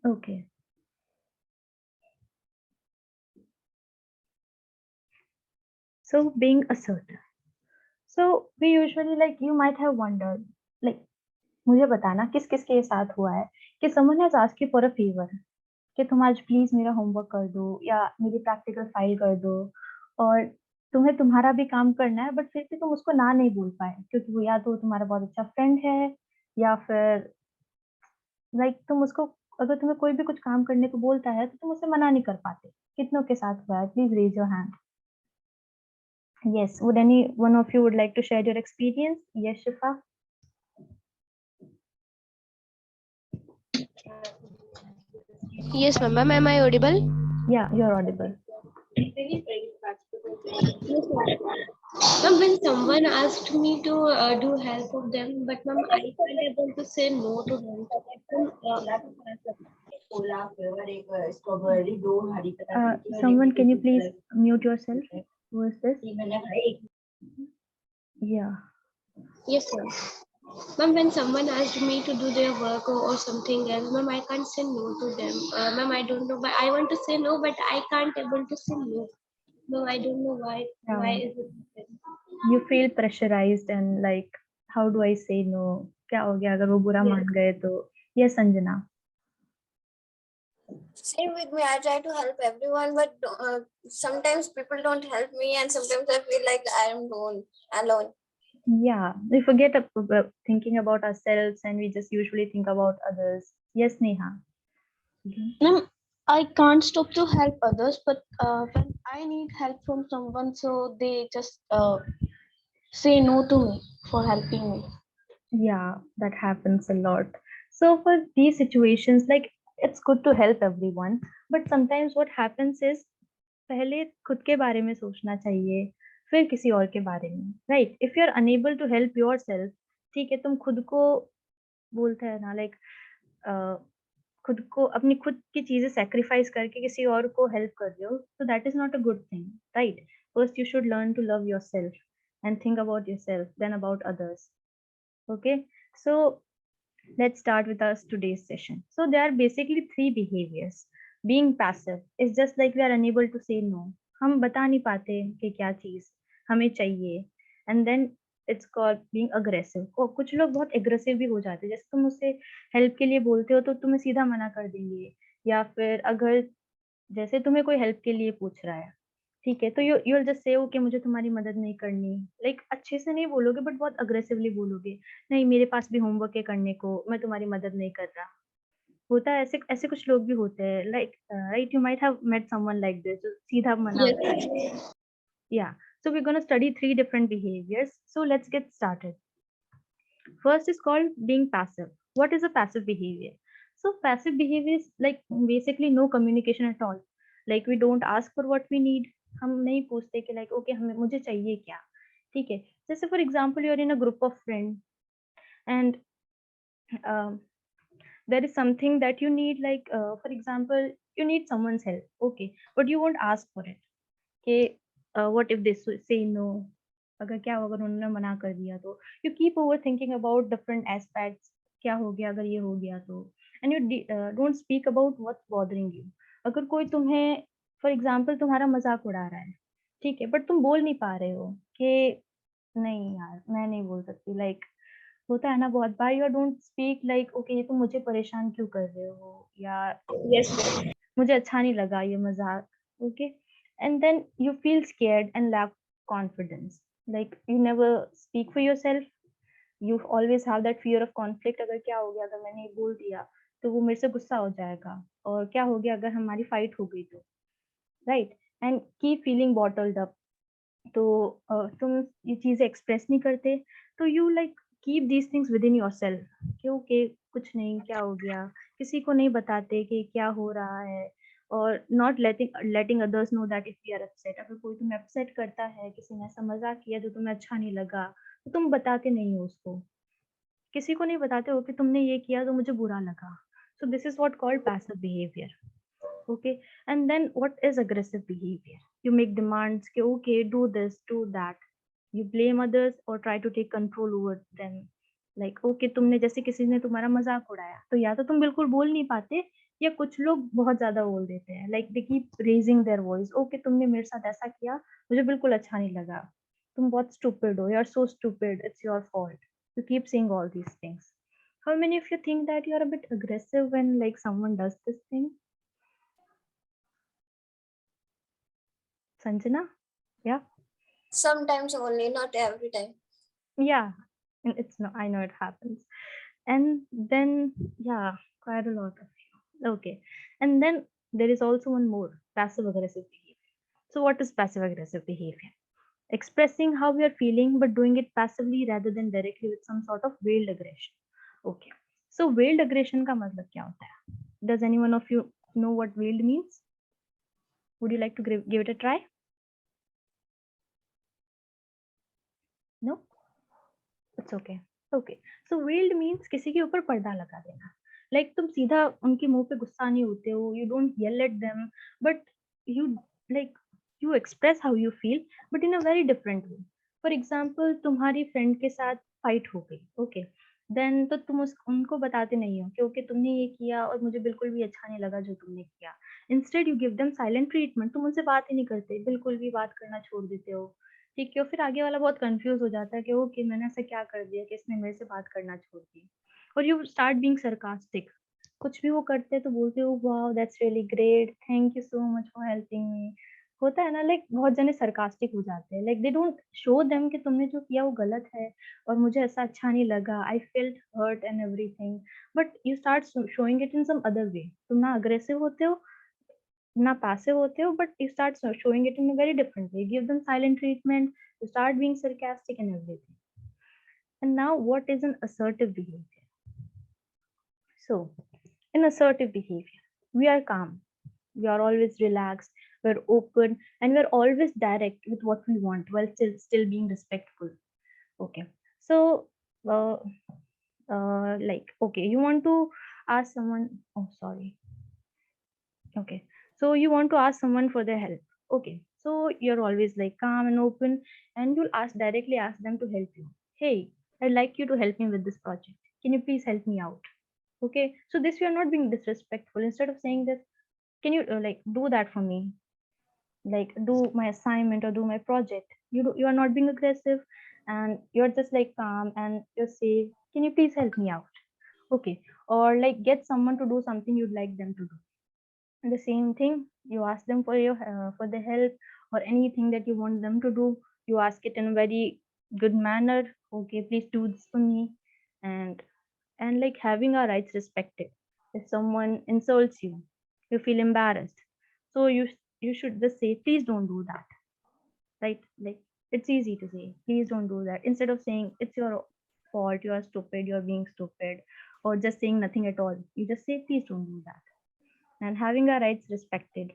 Okay. So being assertive. So we usually, like, you might have wondered, like, मुझे बताना किस किस के साथ हुआ है कि someone has asked you for a favor कि तुम आज प्लीज मेरा होमवर्क कर दो या मेरी प्रैक्टिकल फाइल कर दो, और तुम्हें तुम्हारा भी काम करना है बट फिर भी तुम उसको ना नहीं बोल पाए क्योंकि वो या तो तुम्हारा बहुत अच्छा फ्रेंड है या फिर लाइक तुम उसको, अगर तुम्हें कोई भी कुछ काम करने को बोलता है तो तुम उसे मना नहीं कर पाते। कितनों के साथ हुआ है? Please raise your hand. Yes, would any one of you would like to share your experience? Yes, Shifa. Yes, ma'am. Ma'am, am I audible? Yeah, you're audible. Ma'am, when someone asked me to do help of them, but ma'am, I can't able to say no to them. Someone, can you please mute yourself? Who is this? Yeah. Yes, ma'am. Ma'am, when someone asked me to do their work or something else, ma'am, I can't say no to them. Ma'am, I don't know, but I want to say no, but I can't able to say no. No, I don't know why. Yeah. Why is it? You feel pressurized and like, how do I say no? क्या हो गया अगर वो बुरा मान गए तो? Yes, Sanjana. Same with me. I try to help everyone, but sometimes people don't help me, and sometimes I feel like I am alone. Yeah, we forget thinking about ourselves and we just usually think about others. Yes, Neha. Ma'am, I can't stop to help others, but when I need help from someone, so they just say no to me for helping me. Yeah, that happens a lot. So for these situations, like, it's good to help everyone, but sometimes what happens is पहले खुद के बारे में सोचना चाहिए, फिर किसी और के बारे में, right? If you are unable to help yourself, ठीक है, तुम खुद को बोलते हैं ना, लाइक खुद को, अपनी खुद की चीजें सैक्रिफाइस करके किसी और को हेल्प कर रहे हो, तो that is not a good thing, right? First you should learn to love yourself and think about yourself, then about others. Okay, so let's start with our today's session. So there are basically 3 behaviors. Being passive is just like we are unable to say no. हम बता नहीं पाते कि क्या चीज हमें चाहिए, and then it's called being aggressive. और कुछ लोग बहुत aggressive भी हो जाते हैं, जैसे तुम उससे हेल्प के लिए बोलते हो तो तुम्हें सीधा मना कर देंगे, या फिर अगर जैसे तुम्हें कोई हेल्प के लिए पूछ रहा है, ठीक है, तो you will just say okay मुझे तुम्हारी मदद नहीं करनी, लाइक अच्छे से नहीं बोलोगे बट बहुत अग्रेसिवली बोलोगे, नहीं मेरे पास भी होमवर्क है करने को, मैं तुम्हारी मदद नहीं कर रहा। होता है ऐसे, ऐसे कुछ लोग भी होते हैं, like right, you might have met someone like this, जो सीधा मना करता है। या so we gonna study 3 different behaviours, so let's get started. First is called being passive. What is a passive behavior? So passive behavior is like basically no communication at all. Like we don't ask for what we need. हम नहीं पूछते कि like okay हमें मुझे चाहिए क्या, ठीक है? जैसे for example you are in a group of friends and there is something that you need, like for example you need someone's help, okay, but you won't ask for it. कि what if they say no, अगर क्या होगा अगर उन्होंने मना कर दिया तो, you keep overthinking about different aspects, क्या हो गया अगर ये हो गया तो, and you don't speak about what's bothering you. अगर कोई तुम्हें for example तुम्हारा मजाक उड़ा रहा है, ठीक है, बट तुम बोल नहीं पा रहे हो कि नहीं यार मैं नहीं बोल सकती, लाइक होता है ना बहुत बार, you don't speak like okay ये तुम मुझे परेशान क्यों कर रहे हो, या Yes, मुझे अच्छा नहीं लगा ये मजाक, okay, and then you feel scared and lack confidence, like you never speak for yourself, you always have that fear of conflict, अगर क्या हो गया अगर मैंने ये बोल दिया तो वो मेरे से गुस्सा हो जाएगा, और क्या हो गया अगर हमारी फाइट हो गई तो, right? And keep feeling bottled up, तो तुम ये चीजें एक्सप्रेस नहीं करते, तो you like keep these things with in your self, क्योंकि कुछ नहीं, क्या हो गया, किसी को नहीं बताते कि क्या हो रहा है, और not letting others know that if you are upset, अगर कोई तुम्हें अपसेट करता है, किसी ने ऐसा मजाक किया जो तुम्हें अच्छा नहीं लगा, तो तुम बताते नहीं हो उसको, किसी को नहीं बताते हो कि तुमने ये किया तो मुझे बुरा लगा, so this is what called passive behavior. Okay, and then what is aggressive behavior? You make demands कि okay do this do that, you blame others or try to take control over them, like okay तुमने जैसे किसी ने तुम्हारा मजाक उड़ाया तो या तो तुम बिल्कुल बोल नहीं पाते या कुछ लोग बहुत ज्यादा बोल देते हैं, like they keep raising their voice, okay तुमने मेरे साथ ऐसा किया, मुझे बिल्कुल अच्छा नहीं लगा, तुम बहुत स्टूपिड हो, you are so stupid, it's your fault, you keep saying all these things. How many of you think that you are a bit aggressive when like someone does this thing? Sanjana? Yeah. Sometimes only, not every time. Yeah, and it's no, I know it happens. And then yeah, quite a lot of you. Okay, and then there is also one more, passive aggressive behavior. So what is passive aggressive behavior? Expressing how we are feeling but doing it passively rather than directly with some sort of veiled aggression. Okay, so veiled aggression का मतलब क्या होता है? Does anyone of you know what veiled means? Would you like to give it a try? No? It's okay. Okay. So veiled means किसी के ऊपर पर्दा लगा देना. Like तुम सीधा उनके मुंह पे गुस्सा नहीं होते हो. You don't yell at them, but you like you express how you feel, but in a very different way. For example, तुम्हारी friend के साथ fight हो गई. Okay. Then तो तुम उनको बताते नहीं हो कि ओके तुमने ये किया और मुझे बिल्कुल भी अच्छा नहीं लगा जो तुमने किया. Instead you give them silent treatment. तुम उनसे बात ही नहीं करते, बिल्कुल भी बात करना छोड़ देते हो. ठीक है, और फिर आगे वाला बहुत कंफ्यूज हो जाता है कि ओके मैंने ऐसा क्या कर दिया कि इसने मेरे से बात करना छोड़ दी. और यू स्टार्ट बीइंग सरकास्टिक. कुछ भी वो करते हैं तो बोलते हो wow that's really great, thank you so much for helping me. होता है ना, लाइक बहुत जने सरकास्टिक हो जाते हैं, like they don't show them कि तुमने जो किया वो गलत है और मुझे ऐसा अच्छा नहीं लगा, I felt hurt and everything, but you start showing it in some other way. तुम ना अग्रेसिव होते हो ना passive होते हो, but you start showing it in a very different way. Give them silent treatment, you start being sarcastic and everything. And now what is an assertive behavior? So in assertive behavior, we are calm, we are always relaxed, we're open, and we're always direct with what we want while still being respectful. Okay, so uh, like okay, you want to ask someone, oh sorry, okay, so you want to ask someone for their help. Okay, so you're always like calm and open, and you'll directly ask them to help you. Hey, I'd like you to help me with this project, can you please help me out? Okay, so this we are not being disrespectful. Instead of saying that, can you like do that for me, like do my assignment or do my project, you are not being aggressive, and you're just like calm and you say, can you please help me out? Okay, or like get someone to do something you'd like them to do. The same thing, you ask them for your for the help or anything that you want them to do, you ask it in a very good manner. Okay, please do this for me. And like having our rights respected. If someone insults you, you feel embarrassed, so you should just say please don't do that, right? Like it's easy to say please don't do that instead of saying it's your fault, you are stupid, you're being stupid, or just saying nothing at all. You just say please don't do that. And having our rights respected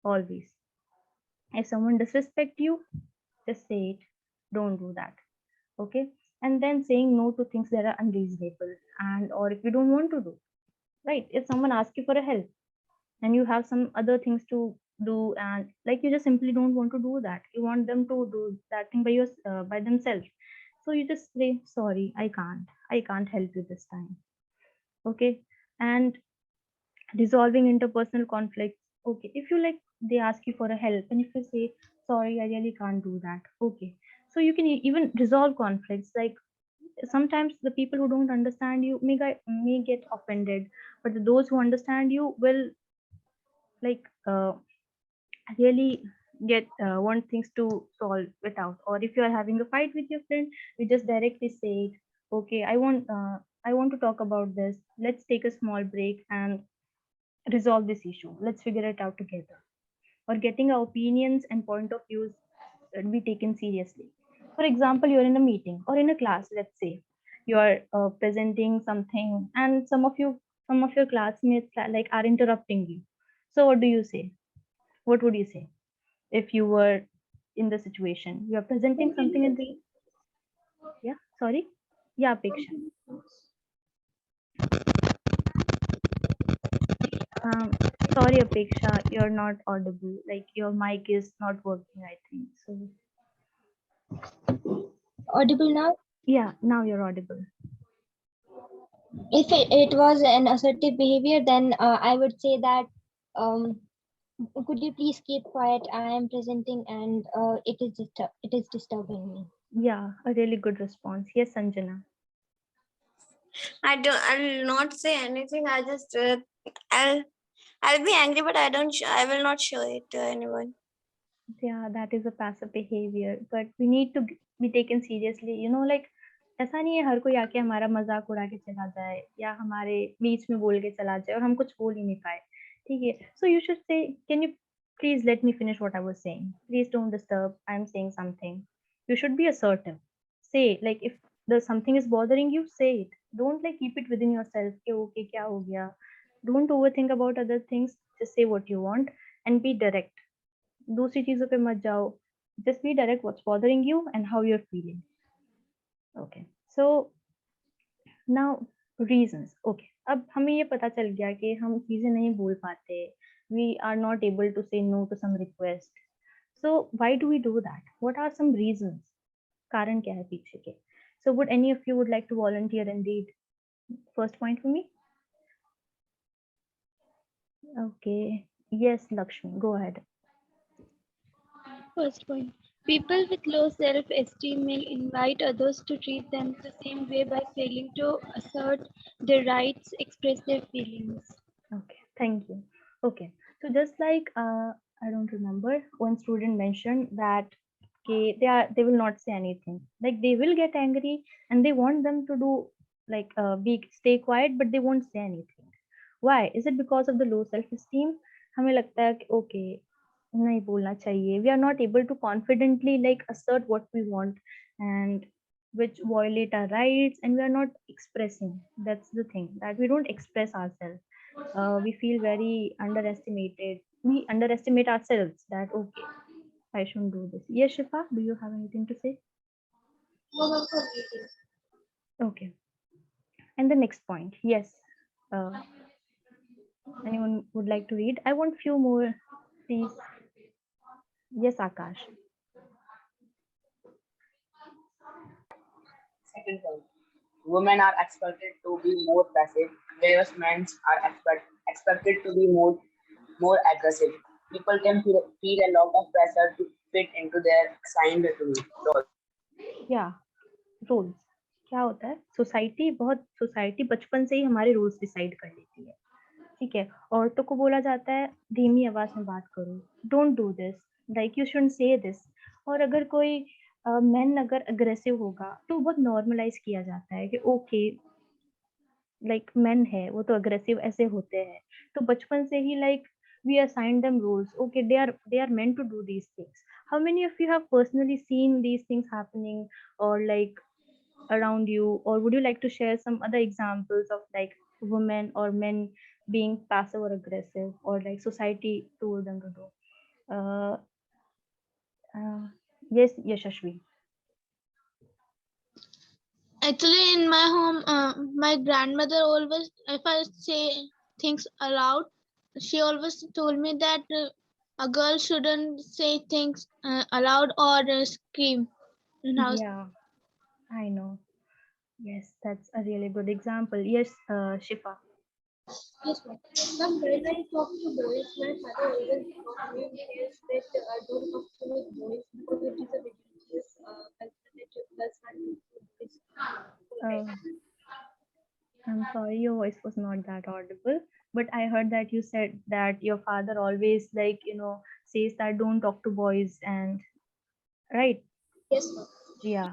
always. If someone disrespect you, just say it, don't do that. Okay, and then saying no to things that are unreasonable, and or if you don't want to do, right? If someone asks you for a help and you have some other things to do, and like you just simply don't want to do that, you want them to do that thing by themselves, so you just say sorry, I can't help you this time. Okay, and resolving interpersonal conflicts. Okay, if you like they ask you for a help and if you say sorry, I really can't do that. Okay, so you can even resolve conflicts. Like sometimes the people who don't understand you may get offended, but those who understand you will like really get want things to solve it out. Or if you are having a fight with your friend, you just directly say it, okay, I want to talk about this, let's take a small break and resolve this issue, let's figure it out together. Or getting our opinions and point of views be taken seriously. For example, you're in a meeting or in a class, let's say you are presenting something and some of your classmates like are interrupting you. So what do you say? What would you say if you were in the situation? You are presenting something in the, yeah, sorry, yeah, Apeksha. Um, sorry, Apeksha, you're not audible. Like your mic is not working, I think. So Audible now? yeah, now you're audible. If it was an assertive behavior, then I would say that um, could you please keep quiet? I am presenting, and it is disturbing me. Yeah, a really good response. Yes, Sanjana. I'll not say anything. I'll be angry, but I will not show it to anyone. Yeah, that is a passive behavior, but we need to be taken seriously. Like ऐसा नहीं है हर कोई आके हमारा मजाक उड़ा के चला जाए या हमारे बीच में बोल के चला जाए और हम कुछ बोल ही नहीं पाए. ठीक है. So you should say, can you please let me finish what I was saying? Please don't disturb. I'm saying something. You should be assertive. Say, like, if there's something is bothering you, say it. Don't like keep it within yourself. कि okay क्या हो गया? Don't overthink about other things. Just say what you want and be direct. दूसरी चीजों पे मत जाओ. Just be direct what's bothering you and how you're feeling. Okay. So now reasons. Okay. अब हमें ये पता चल गया कि हम चीजें नहीं बोल पाते. We are not able to say no to some request. So why do we do that? What are some reasons? कारण क्या है पीछे के? So would any of you would like to volunteer and read first point for me? Okay. Yes, Lakshmi, go ahead. First point. People with low self-esteem may invite others to treat them the same way by failing to assert their rights, express their feelings. Okay, thank you. Okay, so just like I don't remember, one student mentioned that they will not say anything. Like they will get angry and they want them to do like stay quiet, but they won't say anything. Why? Is it because of the low self-esteem? हमें लगता है कि okay, नहीं बोलना चाहिए. We are not able to confidently like assert what we want and which violate our rights, and we are not expressing. That's the thing, that we don't express ourselves. We feel very underestimated. We underestimate ourselves that okay, I shouldn't do this. Yes, Shifa, do you have anything to say? Okay. And the next point, yes. Anyone would like to read? I want few more, please. Yes, Akash. Second point, women are expected to be more passive, whereas men are expected to be more aggressive. People can feel a lot of pressure to fit into their assigned role. Yeah, roles क्या होता है. Society बचपन से ही हमारे roles decide कर लेती है. ठीक है. औरतों को बोला जाता है धीमी आवाज में बात करो, don't do this, like you shouldn't से दिस. और अगर कोई मैन अगर अग्रेसिव होगा तो बहुत नॉर्मलाइज किया जाता है कि ओके, लाइक मैन है वो तो अग्रेसिव ऐसे होते हैं. तो बचपन से ही like we assign them roles. Okay, they are meant to do these things. How many of you have personally seen these things happening or like around you, or would you like to share some other examples of like women or men being passive or aggressive, or like society told them to do? uh, yes, Yashashvi. Actually, in my home, my grandmother always, if I say things aloud, she always told me that a girl shouldn't say things aloud or scream in house. Yeah, I know. Yes, that's a really good example. Yes, Shifa. Yes, ma'am. Ma'am, when I talk to boys, my father always taught me that don't talk to with boys because it is a religious culture that does not do this. uh, I'm sorry, your voice was not that audible, but I heard that you said that your father always like says that don't talk to boys, and right. Yes, ma'am. Yeah.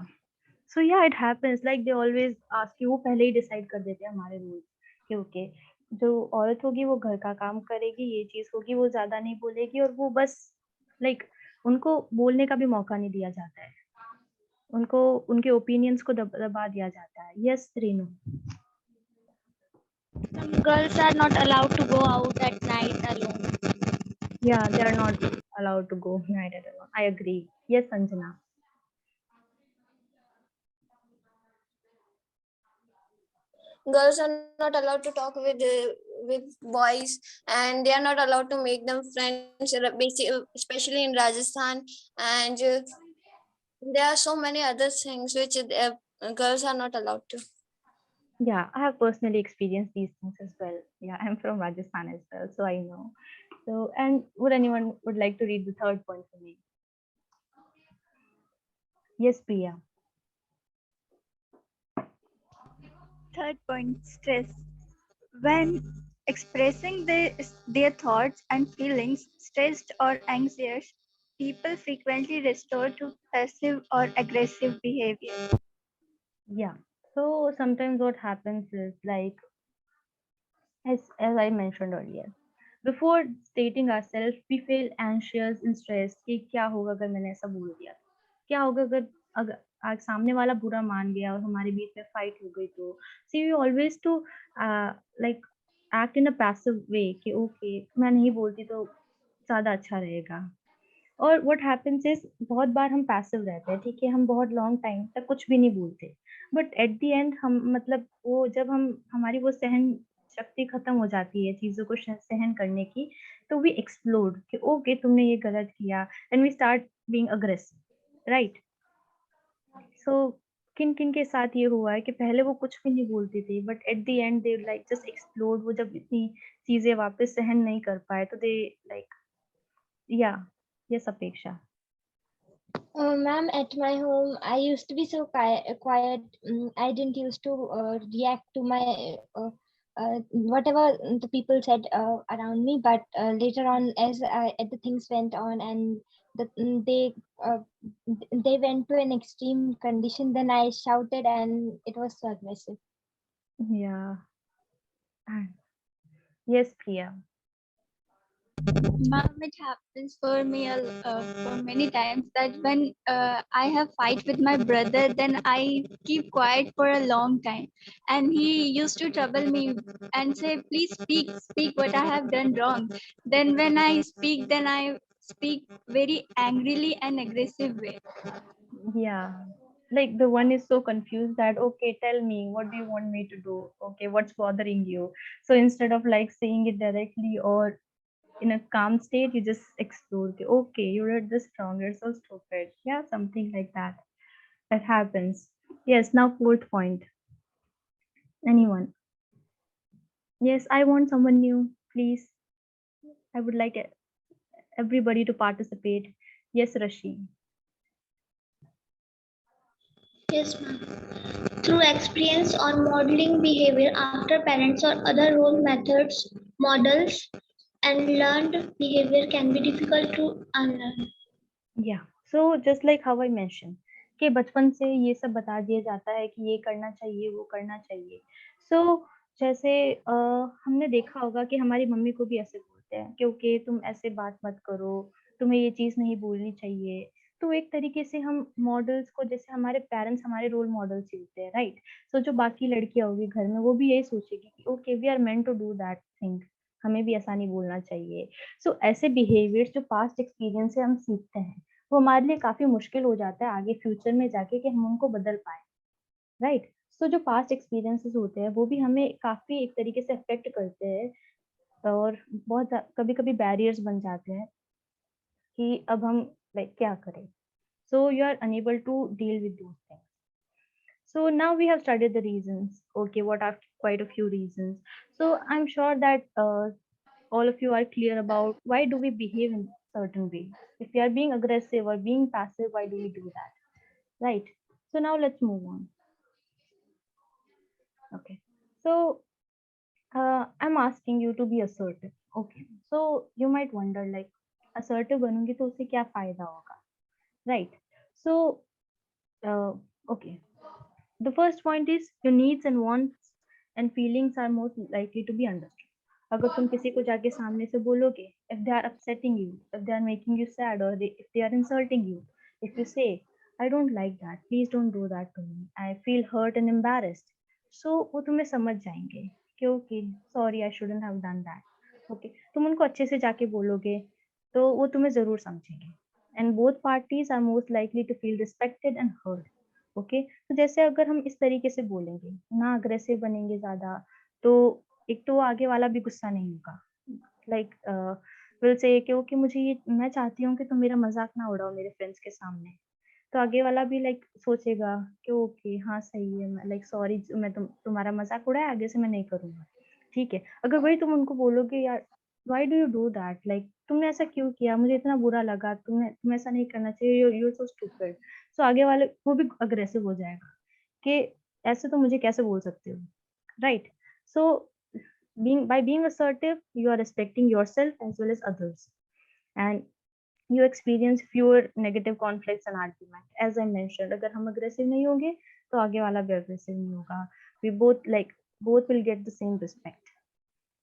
So yeah, it happens like they always ask you. वो पहले ही decide कर देते हैं हमारे rules कि okay, जो औरत होगी वो घर का काम करेगी, ये चीज होगी, वो ज्यादा नहीं बोलेगी, और वो बस लाइक उनको बोलने का भी मौका नहीं दिया जाता है. उनको उनके ओपिनियंस को दबा दिया जाता है. Yes, Renu. Some girls are not allowed to go out at night alone. Yeah, they are not allowed to go night at alone. I agree. Yes, Sanjana. Girls are not allowed to talk with boys, and they are not allowed to make them friends, especially in Rajasthan. And there are so many other things which girls are not allowed to. Yeah, I have personally experienced these things as well. Yeah, I'm from Rajasthan as well, so I know. So, and would anyone would like to read the third point for me? Yes, Priya. Third point, stress. When expressing their thoughts and feelings, stressed or anxious, people frequently resort to passive or aggressive behavior. Yeah. So sometimes what happens is like, as I mentioned earlier, before stating ourselves, we feel anxious and stressed कि क्या होगा अगर मैंने ऐसा बोल दिया, क्या होगा अगर अगर आज सामने वाला बुरा मान गया और हमारे बीच में फाइट हो गई तो see we always to like act in a passive way कि ओके मैं नहीं बोलती तो ज्यादा अच्छा रहेगा। और व्हाट हैपेंस इज बहुत बार हम पैसिव रहते हैं, ठीक है, हम बहुत लॉन्ग टाइम तक कुछ भी नहीं बोलते, बट एट द एंड हम मतलब वो जब हम हमारी वो सहन शक्ति खत्म हो जाती है चीजों को सहन करने की, तो वी एक्सप्लोड कि ओके तुमने ये गलत किया and we start being aggressive, right. So किन किन के साथ ये हुआ है कि पहले वो कुछ भी नहीं बोलते थे but at the and they like just explode, वो जब इतनी चीजें वापस सहन नहीं कर पाए तो दे लाइक या यस अपेक्षा। Ma'am, at my home, I used to be so quiet. I didn't used to react to my whatever the people said around me. But later on, as the things went on and uh, they went to an extreme condition, then I shouted and it was so aggressive. Yeah. And yes, Priya. Ma'am, it happens for me for many times that when I have fight with my brother, then I keep quiet for a long time, and he used to trouble me and say, "Please speak, speak what I have done wrong." Then when I speak, then I speak very angrily and aggressive way. Yeah. Like the one is so confused that, okay, tell me, what do you want me to do? Okay, what's bothering you? So instead of like saying it directly or in a calm state, you just explore, okay, you're this strong, you're so stupid. Yeah, something like that. That happens. Yes, now fourth point. Anyone? Yes, I want someone new, please. I would like everybody to participate. Yes, Rashi. Yes, ma'am. Through experience or modeling behavior after parents or other role methods, models, and learned behavior can be difficult to unlearn. या so just like how I mention कि बचपन से ये सब बता दिया जाता है कि ये करना चाहिए वो करना चाहिए। सो जैसे हमने देखा होगा कि हमारी मम्मी को भी ऐसे बोलते हैं कि ओके तुम ऐसे बात मत करो, तुम्हें ये चीज नहीं बोलनी चाहिए। तो एक तरीके से हम मॉडल्स को, जैसे हमारे पेरेंट्स हमारे रोल मॉडल्स ही होते हैं, राइट। सो जो बाकी लड़कियां होगी घर में वो भी यही सोचेगी कि okay we are meant to do that thing, हमें भी ऐसा नहीं बोलना चाहिए। सो ऐसे बिहेवियर्स जो पास्ट एक्सपीरियंस से हम सीखते हैं वो हमारे लिए काफी मुश्किल हो जाता है आगे फ्यूचर में जाके कि हम उनको बदल पाए, राइट। सो जो पास्ट एक्सपीरियंसेस होते हैं वो भी हमें काफी एक तरीके से अफेक्ट करते हैं और बहुत कभी कभी बैरियर्स बन जाते हैं कि अब हम लाइक क्या करें। So you are unable to deal with those things. So now we have studied the reasons. Okay, what are quite a few reasons. So I'm sure that all of you are clear about why do we behave in certain way. If we are being aggressive or being passive, why do we do that? Right. So now let's move on. Okay. So I'm asking you to be assertive. Okay. So you might wonder like assertive बनूंगी तो उससे क्या फायदा होगा? Right. So uh, okay. The first point is your needs and wants and feelings are most likely to be understood. अगर तुम किसी को जाके सामने से बोलोगे, if they are upsetting you, if they are making you sad, or if they are insulting you, if you say, I don't like that, please don't do that to me, I feel hurt and embarrassed, so वो तुम्हें समझ जाएंगे कि okay, sorry, I shouldn't have done that. Okay, तुम उनको अच्छे से जाके बोलोगे तो वो तुम्हें जरूर समझेंगे and both parties are most likely to feel respected and heard. Okay तो जैसे अगर हम इस तरीके से बोलेंगे, ना अग्रेसिव बनेंगे ज्यादा, तो एक तो आगे वाला भी गुस्सा नहीं होगा, लाइक विल से कि ओके मुझे ये, मैं चाहती हूँ कि तुम मेरा मजाक ना उड़ाओ मेरे फ्रेंड्स के सामने, तो आगे वाला भी लाइक सोचेगा कि ओके हाँ सही है, मैं लाइक सॉरी, मैं तुम्हारा मजाक उड़ाया, आगे से मैं नहीं करूंगा, ठीक है। अगर वही तुम उनको बोलोगे यार why do you do that, like तुमने ऐसा क्यों किया, मुझे इतना बुरा लगा, तुम्हें ऐसा नहीं करना चाहिए, यू आर सो स्टूपिड, सो आगे वाले वो भी अग्रेसिव हो जाएगा कि ऐसे तो मुझे कैसे बोल सकते हो, right. So being assertive, you are respecting yourself as well as others, and you experience fewer negative conflicts and argument. As I mentioned, अगर हम aggressive नहीं होंगे तो आगे वाला भी aggressive नहीं होगा, we both will get the same respect,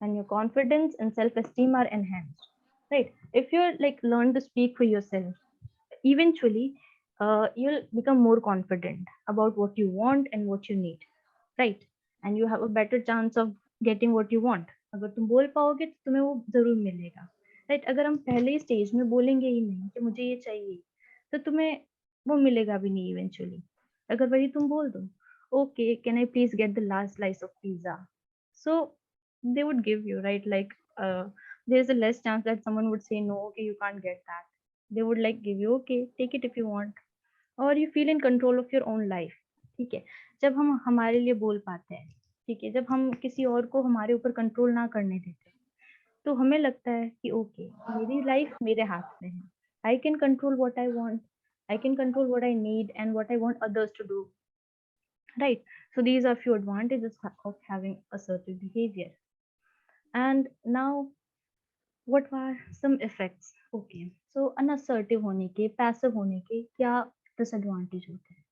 and your confidence and self-esteem are enhanced, right? If you like learn to speak for yourself, eventually you'll become more confident about what you want and what you need, right? And you have a better chance of getting what you want. अगर तुम बोल पाओगे तो तुम्हें वो जरूर मिलेगा, right. अगर हम पहले ही स्टेज में बोलेंगे ही नहीं कि मुझे ये चाहिए, तो तुम्हें वो मिलेगा भी नहीं इवेंचुअली। अगर वही तुम बोल दो okay can I please get the last slice of pizza, so they would give you, right? Like there's a less chance that someone would say no, okay you can't get that. They would like give you okay take it if you want, or you feel in control of your own life, ठीक है। जब हम हमारे लिए बोल पाते हैं, ठीक है, जब हम किसी और को हमारे ऊपर कंट्रोल ना करने देते, तो हमें लगता है कि ओके मेरी लाइफ मेरे हाथ में है, I can control what I want, I can control what I need and what I want others to do, right? So these are few advantages of having assertive behavior. And now what are some effects? Okay, so unassertive होने के, passive होने के क्या disadvantage होते हैं?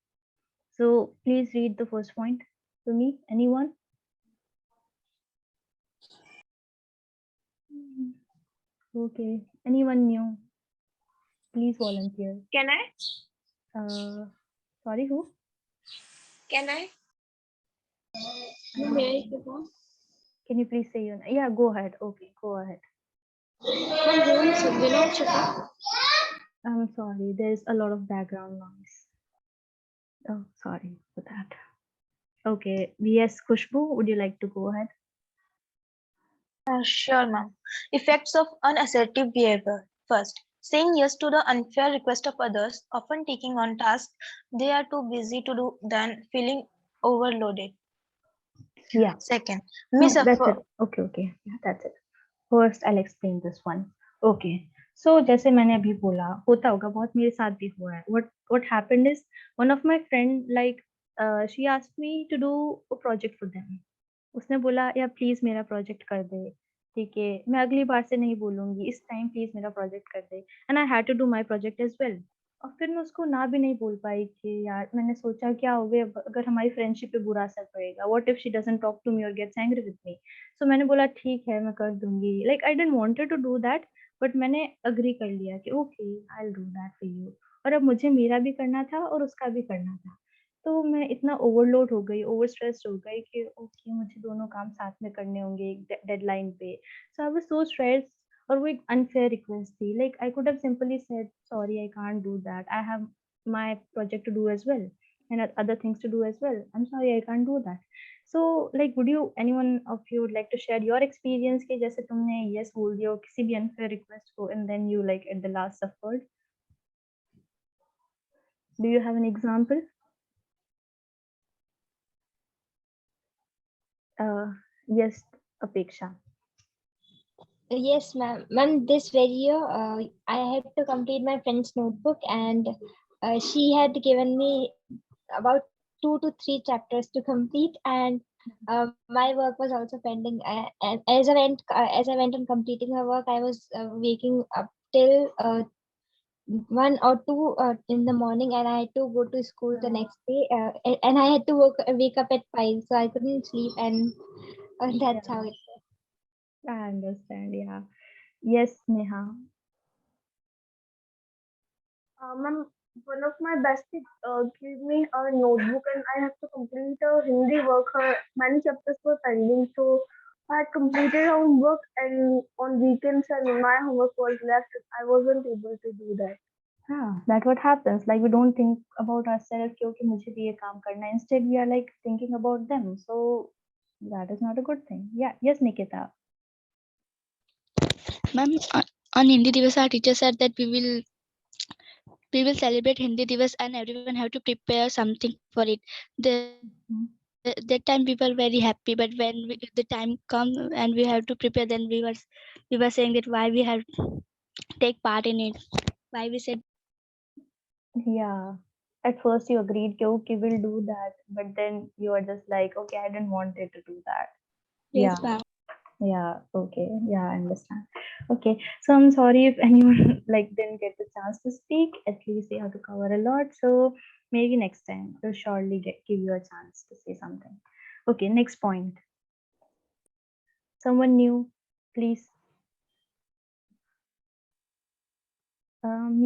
So please read the first point to me, anyone? Okay, anyone new? Please volunteer. Can I? Sorry, who? Can I? Can you please say your name? Yeah, go ahead. Okay, go ahead. I'm sorry, there's a lot of background noise. Oh, sorry for that. Okay, yes, Khushbu, would you like to go ahead? Sure, ma'am. Effects of unassertive behavior. First, saying yes to the unfair request of others, often taking on tasks they are too busy to do, then feeling overloaded. Yeah. Second, No, that's it. Okay. Yeah, that's it. First, I'll explain this one. Okay. So, जैसे मैंने अभी बोला, होता होगा, बहुत मेरे साथ भी हुआ है. What happened is, one of my friend like she asked me to do a project for them. उसने बोला या प्लीज मेरा प्रोजेक्ट कर दे, ठीक है, मैं अगली बार से नहीं बोलूंगी, इस टाइम प्लीज मेरा प्रोजेक्ट कर दे, and I had to do my project as well. और फिर मैं उसको ना भी नहीं बोल पाई कि यार मैंने सोचा क्या हो गया अगर हमारी फ्रेंडशिप पे बुरा असर पड़ेगा, what if she doesn't talk to me और गेट्स एंग्री विद मी। सो मैंने बोला ठीक है मैं कर दूंगी, like I didn't wanted to do that, but मैंने अग्री कर लिया कि okay I will do that for you. और अब मुझे मेरा भी करना था और उसका भी करना था, तो मैं इतना ओवरलोड हो गई, ओवर स्ट्रेस्ड हो गई कि ओके मुझे दोनों काम साथ में करने होंगे एक डेडलाइन पे। सो आई वाज सो स्ट्रेस्ड, और वो एक अनफेयर रिक्वेस्ट थी, like I could have simply said sorry I can't do that, I have my project to do as well and other things to do as well, I'm sorry I can't do that. So like would you, anyone of you would like to share your experience कि जैसे तुमने yes बोल दिया किसी भी unfair request को and then you like at the last suffered? Do you have an example? Yes, Apeksha. Yes, ma'am. Ma'am, this very year, I had to complete my friend's notebook, and she had given me about 2 to 3 chapters to complete, and my work was also pending. And as I went on completing her work, I was waking up till 1 or 2 in the morning, and I had to go to school the next day, and I had to wake up at 5, so I couldn't sleep, and that's how it. I understand, yeah. Yes, Neha. Ma'am, one of my besties gave me a notebook and I have to complete a Hindi work. Many chapters were pending, so I had completed her homework, and on weekends and my homework was left. I wasn't able to do that. Yeah, that what happens. Like we don't think about ourselves कि okay मुझे भी ये काम करना है. Instead we are like thinking about them. So that is not a good thing. Yeah. Yes, Nikita. Ma'am, on Hindi Divas, our teacher said that we will we will celebrate Hindi Divas and everyone have to prepare something for it. That time we were very happy, but when the time come and we have to prepare, then we were saying that why we have take part in it, why we said Yeah. At first you agreed, कि, okay, we'll do that. But then you are just like, okay, I didn't want it to do that. yes, Yeah. ma'am. Yeah. Okay. Yeah, I understand. Okay. So I'm sorry if anyone like didn't get the chance to speak. At least they have to cover a lot. So maybe next time we'll surely give you a chance to say something. Okay. Next point. Someone new, please.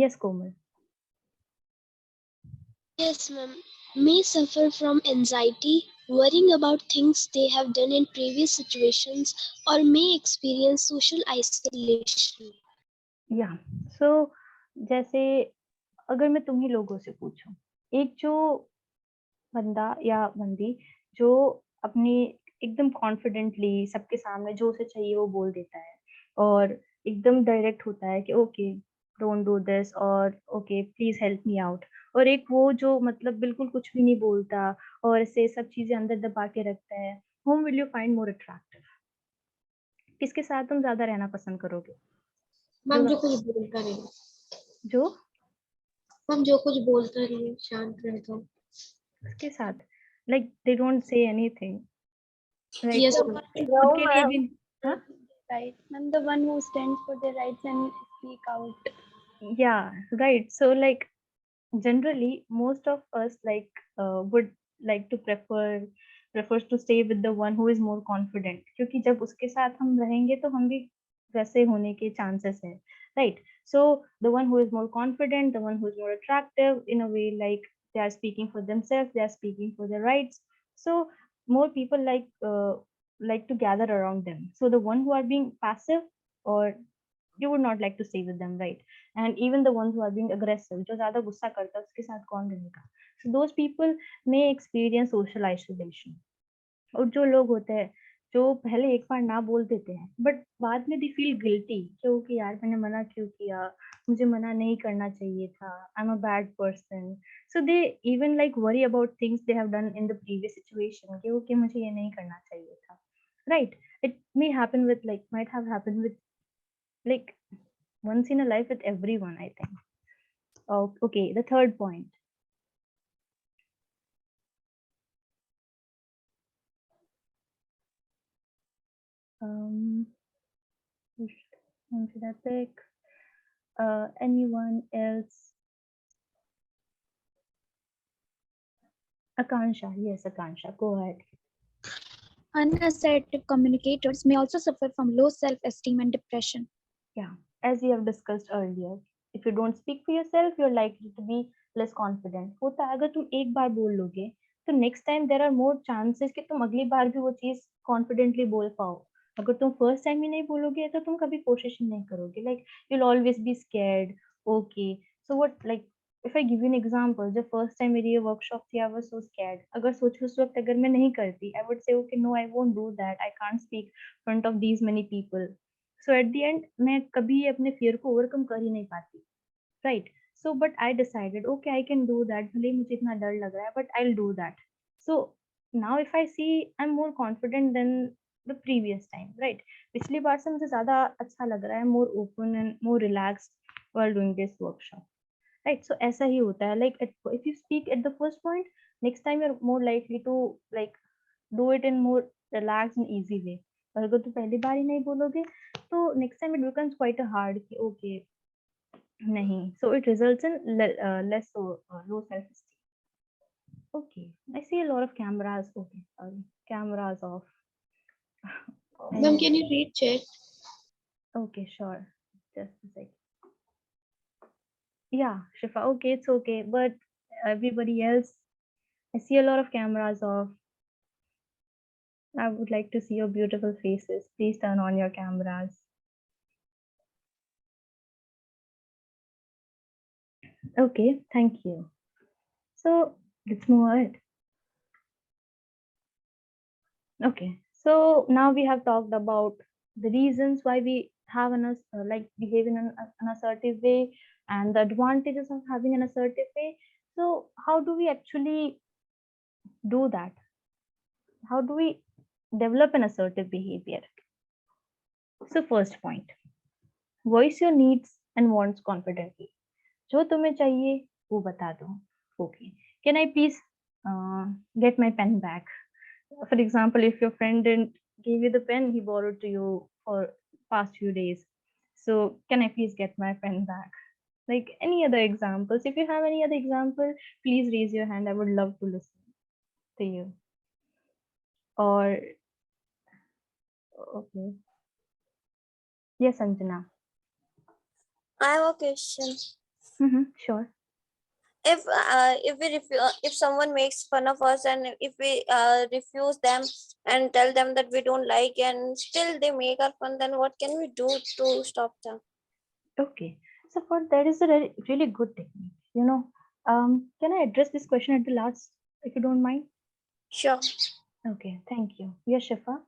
Yes, Komal. Yes, ma'am. May suffer from anxiety, worrying about things they have done in previous situations, or may experience social isolation. या सो जैसे अगर मैं तुम्ही लोगों से पूछूं, एक जो बंदा या बंदी जो अपनी एकदम कॉन्फिडेंटली सबके सामने जो उसे चाहिए वो बोल देता है और एकदम डायरेक्ट होता है कि ओके डोंट डू दिस और okay please help me out, और एक वो जो मतलब बिल्कुल कुछ भी नहीं बोलता और ऐसे सब चीजें अंदर दबा के रखता है, whom will you find more attractive? किसके साथ तुम ज्यादा रहना पसंद करोगे? मैम जो कुछ बोलता रहे, जो मैम जो कुछ बोलता रहे, शांत रहता हूँ। उसके साथ like they don't say anything, like Yes, वो ma'am. खुद के लिए भी हाँ Right. I'm the one who stands for their rights and speak out. yeah right. So like generally most of us like would like to prefers to stay with the one who is more confident, क्योंकि जब उसके साथ हम रहेंगे तो हम भी वैसे होने के chances है, right? So the one who is more confident, the one who is more attractive in a way, like they are speaking for themselves, they are speaking for their rights, so more people like to gather around them. So the one who are being passive, or you would not like to stay with them, right? And even the ones who are being aggressive, जो ज़्यादा गुस्सा करता है उसके साथ कौन रहेगा? So those people may experience social isolation. और जो लोग होते हैं जो पहले एक बार ना बोल देते हैं बट बाद में दे फील गिल्टी, क्योंकि यार मैंने मना क्यों किया, मुझे मना नहीं करना चाहिए था, I am a bad person. So they even like worry about things they have done in the previous situation, कि ओके मुझे ये नहीं करना चाहिए था, right? It may happen with like might have happen with like once in a life with everyone, I think. Oh, okay, the third point. Whom should I pick? Anyone else? Akansha, yes, Akansha, go ahead. Unassertive communicators may also suffer from low self-esteem and depression. Yeah, as we have discussed earlier, if you don't speak for yourself, you're likely to be less confident. होता है, अगर तुम एक बार बोल लोगे तो next time there are more chances कि तुम अगली बार भी वो चीज कॉन्फिडेंटली बोल पाओ. अगर तुम फर्स्ट टाइम ही नहीं बोलोगे तो तुम कभी कोशिश ही नहीं करोगे, like you will always be scared. Okay, so what, like if I give you an example, जब फर्स्ट टाइम मेरी ये वर्कशॉप थी आई वाज सो स्कैर्ड. अगर सोचो उस वक्त अगर मैं नहीं करती, I would say okay no I won't do that, I can't speak front of these many people. So at the end मैं कभी अपने फियर को ओवरकम कर ही नहीं पाती, right? So but I decided okay I can do that, भले ही मुझे इतना डर लग रहा है but I will do that. So now if I see I am more confident then the previous time, right? पिछली बार से मुझे ज्यादा अच्छा लग रहा है, more open and more relaxed while doing this workshop, right? So ऐसा ही होता है, like if you speak at the first point, next time you're more likely to like do it in more relaxed and easy way. और अगर तुम पहली बार ही नहीं बोलोगे तो next time it becomes quite a hard कि okay नहीं, so it results in less low self esteem. Okay, I see a lot of cameras. Okay, cameras off. Ma'am, can you read chat? Okay, sure, just a sec. Yeah, Shifa, okay, it's okay, but everybody else, I see a lot of cameras off. I would like to see your beautiful faces. Please turn on your cameras. Okay, thank you. So let's move ahead. Okay, so now we have talked about the reasons why we have like behave in an assertive way, and the advantages of having an assertive way. So how do we actually do that? How do we develop an assertive behavior? So first point, voice your needs and wants confidently. जो तुम्हें चाहिए वो बता दो. Okay, can I please get my pen back? For example, if your friend didn't give you the pen he borrowed to you for past few days, so can I please get my pen back? Like any other examples, if you have any other example, please raise your hand. I would love to listen to you. Or okay, yes, Anjana. I have a question. Sure. If we refuse, if someone makes fun of us, and if we refuse them and tell them that we don't like, and still they make our fun, then what can we do to stop them? Okay, so for that is a really good technique, you know. Can I address this question at the last, if you don't mind? Sure. Okay, thank you. Yes, Shifa.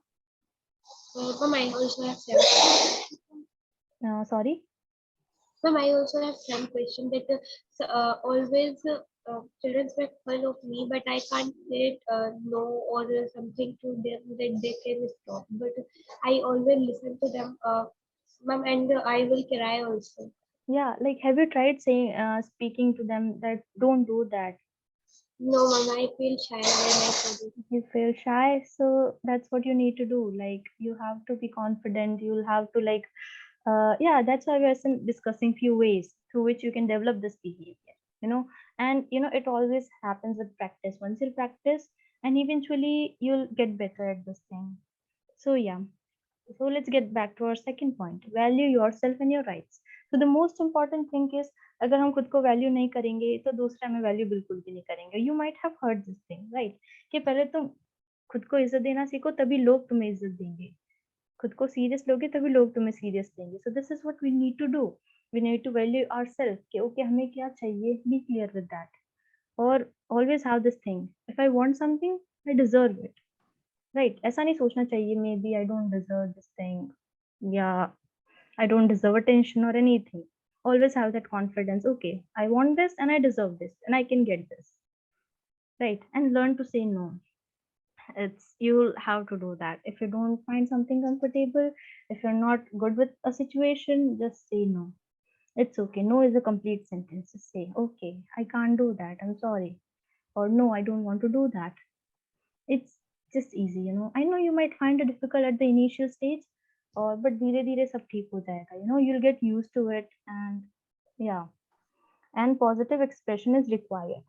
Ma'am, I also have some question. Sorry. Ma'am, I also have some question that always children make fun of me, but I can't say no or something to them that they can stop. But I always listen to them, ma'am, and I will cry also. Yeah, like have you tried saying speaking to them that don't do that? No, ma'am, I feel shy when I say it. You feel shy, so that's what you need to do. Like you have to be confident. You'll have to like yeah, that's why we're discussing few ways through which you can develop this behavior, you know. And you know, it always happens with practice. Once you practice, and eventually you'll get better at this thing. So yeah, so let's get back to our second point, value yourself and your rights. So the most important thing is, अगर हम खुद को value नहीं करेंगे तो दूसरे हमें value बिल्कुल भी नहीं करेंगे. You might have heard this thing, right? कि पहले तुम खुद को इज्जत देना सीखो, तभी लोग तुम्हें इज्जत देंगे. खुद को सीरियस लोगे तभी लोग तुम्हें सीरियस लेंगे. So this is what we need to do. We need to value ourselves कि okay हमें क्या चाहिए, be clear with that. Or always have this thing, if I want something I deserve it. Right, ऐसा नहीं सोचना चाहिए maybe I don't deserve this thing, yeah, I don't deserve attention or anything. Always have that confidence, okay, I want this and I deserve this and I can get this. Right, and learn to say no. It's, you'll have to do that. If you don't find something comfortable, if you're not good with a situation, just say no. It's okay. No is a complete sentence. Just say, okay, I can't do that, I'm sorry. Or no, I don't want to do that. It's just easy, you know. I know you might find it difficult at the initial stage, or but धीरे धीरे सब ठीक हो जाएगा, you know. You'll get used to it. And yeah, and positive expression is required.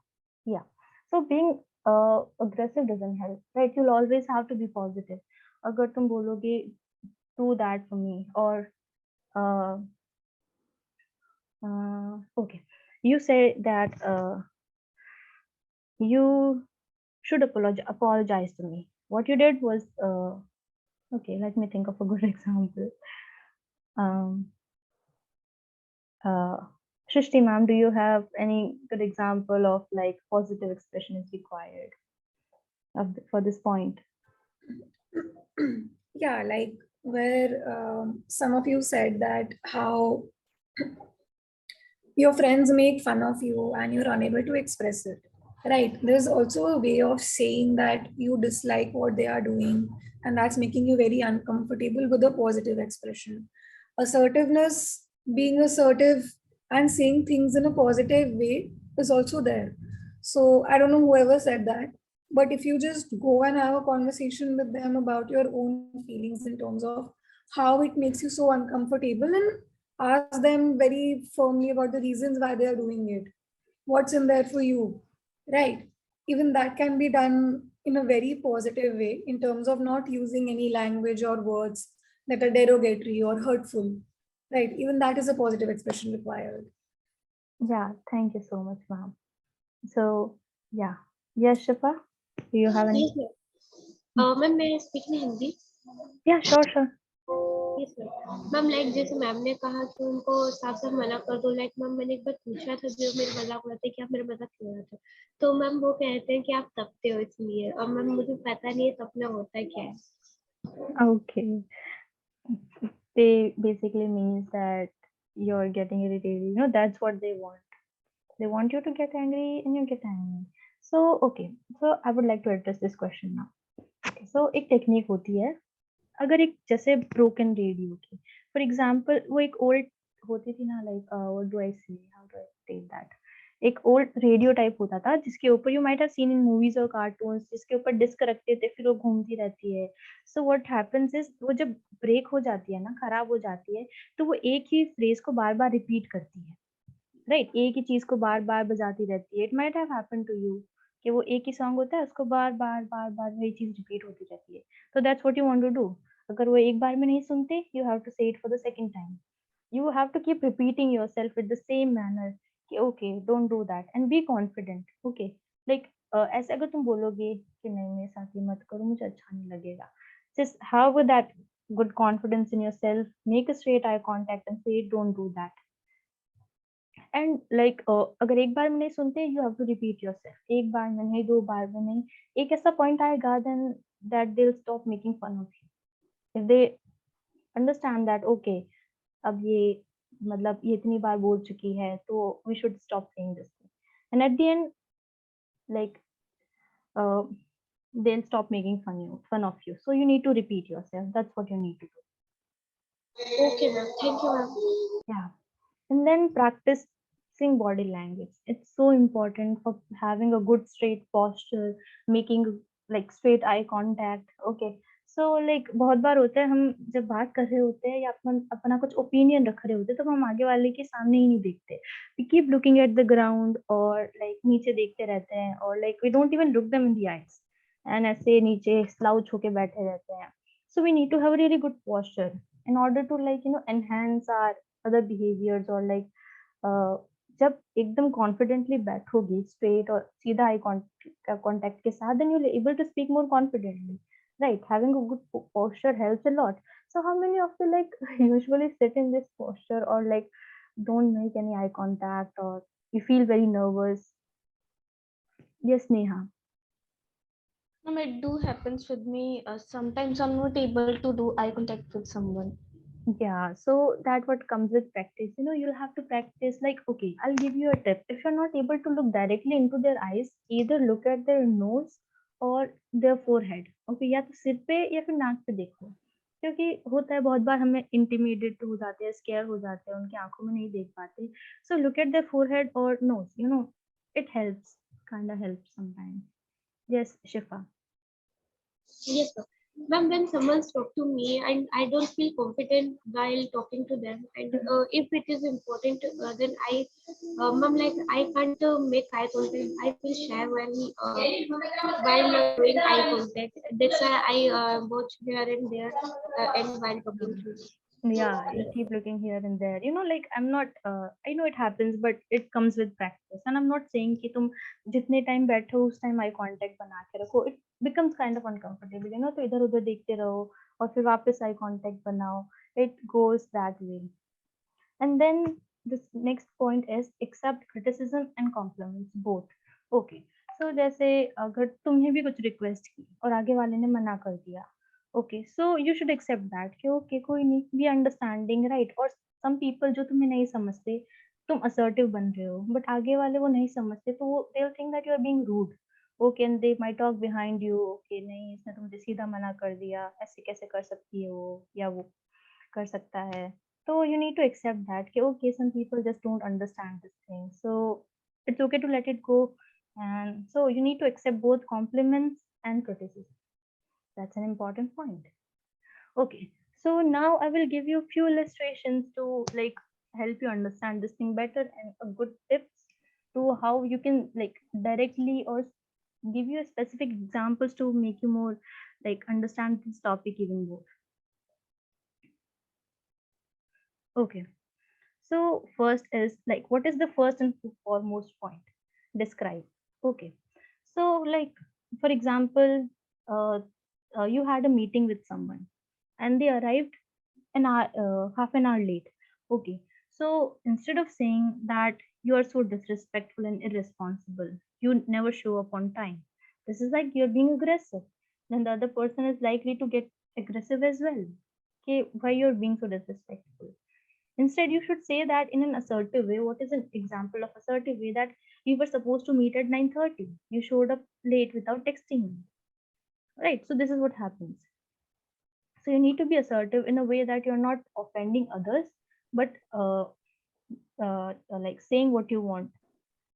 Yeah, so being aggressive doesn't help, right? You'll always have to be positive. अगर तुम बोलोगे do that for me, or uh, okay, you say that you should apologize to me. What you did was okay, let me think of a good example. um uh Shrishti ma'am, do you have any good example of like positive expression is required for this point? Yeah, like where some of you said that how your friends make fun of you and you're unable to express it, right? There's also a way of saying that you dislike what they are doing and that's making you very uncomfortable with a positive expression. Assertiveness, being assertive and saying things in a positive way is also there. So I don't know whoever said that, but if you just go and have a conversation with them about your own feelings in terms of how it makes you so uncomfortable, and ask them very firmly about the reasons why they are doing it, what's in there for you, right? Even that can be done in a very positive way in terms of not using any language or words that are derogatory or hurtful, right? Even that is a positive expression required. Yeah, thank you so much, ma'am. So yeah, yes, Shifa, do you have any? Yes, ma'am. Ma'am, may I speak in Hindi? Yeah, sure. Yes, ma'am. Ma'am like जैसे ma'am ने कहा कि उनको साफ साफ मना कर दो. लाइक मैम मैंने एक बार पूछा था जो मेरे मजाक उड़ाते कि आप मेरा मजाक क्यों उड़ाते हो, तो मैम वो कहते हैं कि आप तपते हो इसलिए. और मैम मुझे पता नहीं है तपना होता है क्या है. Okay, they basically means that you're getting irritated. You know, that's what they want. They want you to get angry and you get angry. So, okay. So, I would like to address this question now. Okay, so, एक technique होती है अगर एक जैसे broken radio की for example वो एक old होती थी ना like what do I say how do I take that एक ओल्ड रेडियो टाइप होता था जिसके ऊपर you might have seen in movies और कार्टून्स जिसके ऊपर डिस्क रखते थे फिर वो घूमती रहती है सो व्हाट हैपेंस इज वो जब ब्रेक हो जाती है ना खराब हो जाती है तो वो एक ही फ्रेज को बार बार रिपीट करती है राइट एक ही चीज को बार बार बजाती रहती है it might have happen to you कि वो एक ही सॉन्ग होता है उसको बार बार बार बार वही चीज रिपीट होती रहती है तो that's what you want to do अगर वो एक बार में नहीं सुनते you have to say it for the second time you have to keep repeating yourself with the same manner कि okay don't do that and be confident okay like ऐसे अगर तुम बोलोगे कि नहीं मेरे साथ ये मत करो मुझे अच्छा नहीं लगेगा just have that good confidence in yourself make a straight eye contact and say don't do that and like अगर एक बार में नहीं सुनते you have to repeat yourself एक बार में नहीं दो बार में नहीं एक ऐसा पॉइंट आएगा then that they will stop making fun of you if they understand that okay अब ये मतलब ये इतनी बार बोल चुकी है तो we should stop saying this and at the end like they'll stop making fun of you so you need to repeat yourself that's what you need to do Okay, ma'am. Thank you, ma'am. yeah and then practicing body language it's so important for having a good straight posture making like straight eye contact okay so like बहुत बार होता है हम जब बात कर रहे होते हैं या अपन अपना कुछ ओपिनियन रख रहे होते हैं तो हम आगे वाले के सामने ही नहीं देखते we keep looking at the ground और like नीचे देखते रहते हैं और like we don't even look them in the eyes and ऐसे नीचे slouch होके बैठे रहते हैं so we need to have a really good posture in order to like you know enhance our other behaviors or like जब एकदम confidently बैठोगी straight और सीधा आई कांटेक्ट के साथ then you'll able to speak more confidently right having a good posture helps a lot so how many of you like usually sit in this posture or like don't make any eye contact or you feel very nervous yes Neha It do happens with me. Sometimes I'm not able to do eye contact with someone. yeah so that what comes with practice you know you'll have to practice like okay I'll give you a tip if you're not able to look directly into their eyes either look at their nose और their forehead okay या तो सिर पे या फिर नाक पे देखो क्योंकि होता है बहुत बार हमें इंटिमिडेट हो जाते हैं स्केयर हो जाते हैं उनकी आंखों में नहीं देख पाते so look at their forehead or nose you know it helps kind of helps sometimes yes Shifa Yes, sir. Ma'am, when someone talk to me and I don't feel confident while talking to them, and if it is important, then ma'am, like I can't make eye contact. I feel shy while doing eye contact. That's why I watch here and there and while talking to you. yeah you keep looking here and there you know like I'm not I know it happens but it comes with practice and I'm not saying कि तुम जितने time बैठो उस time eye contact बना के रखो it becomes kind of uncomfortable you know तो इधर उधर देखते रहो और फिर वापस आई कांटेक्ट बनाओ it goes that way and then this next point is accept criticism and compliments both okay so जैसे अगर तुमने भी कुछ रिक्वेस्ट की और आगे वाले ने मना कर दिया okay so you should accept that कि okay कोई नहीं we understanding right और some people जो तुम्हें नहीं समझते तुम assertive बन रहे हो but आगे वाले वो नहीं समझते तो वो they'll think that you are being rude okay and they might talk behind you okay नहीं इसने तुमसे सीधा मना कर दिया ऐसे कैसे कर सकती है वो या वो कर सकता है so you need to accept that कि okay some people just don't understand this thing so it's okay to let it go and so you need to accept both compliments and criticism that's an important point okay so now I will give you a few illustrations to like help you understand this thing better and a good tips to how you can like directly or give you specific examples to make you more like understand this topic even more okay so first is like what is the first and foremost point describe okay so like for example you had a meeting with someone and they arrived an hour half an hour late okay so instead of saying that you are so disrespectful and irresponsible you never show up on time this is like you're being aggressive then the other person is likely to get aggressive as well Okay, why you're being so disrespectful. Instead, you should say that in an assertive way. What is an example of assertive way? That we were supposed to meet at 9:30. You showed up late without texting me. Right. So this is what happens. So you need to be assertive in a way that you're not offending others, but like saying what you want.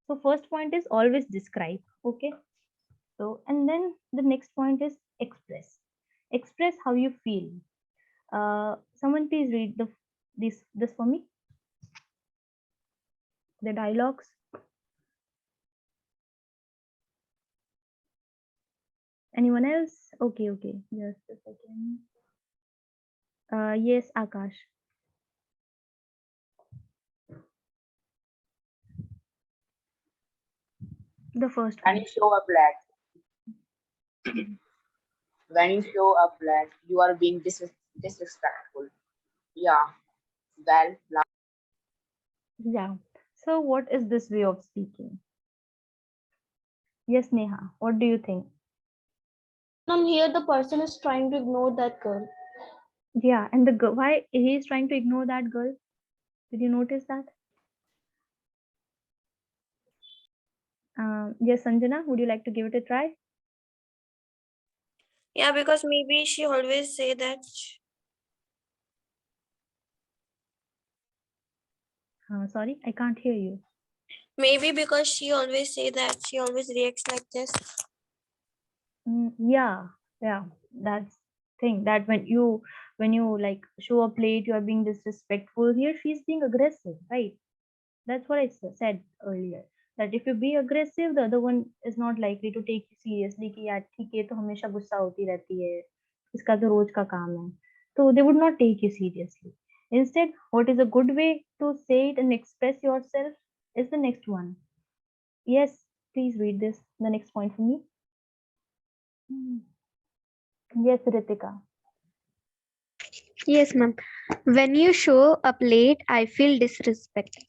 So first point is always describe. Okay. So and then the next point is express. Express how you feel. Someone please read this for me. The dialogues. Anyone else? Okay, okay. Just a second. Yes, Akash. The first When you one. show up late, when you show up late, you are being disrespectful. Yeah, well, Yeah. So what is this way of speaking? Yes, Neha. What do you think? Here the person is trying to ignore that girl. Yeah, and the girl, why he is trying to ignore that girl? Did you notice that? Yes, Sanjana, would you like to give it a try? Yeah, because maybe she always say that. Sorry, I can't hear you. Maybe because she always say that, she always reacts like this. Yeah, yeah, that's thing that when you like show up late, you are being disrespectful. Here, she's being aggressive, right? That's what I said earlier. That if you be aggressive, the other one is not likely to take you seriously. कि यार ठीक है, ये तो हमेशा गुस्सा होती रहती है, इसका तो रोज का काम है. So they would not take you seriously. Instead, what is a good way to say it and express yourself is the next one. Yes, please read this. The next point for me. Yes, Ritika. Yes, ma'am. When you show up late, I feel disrespected.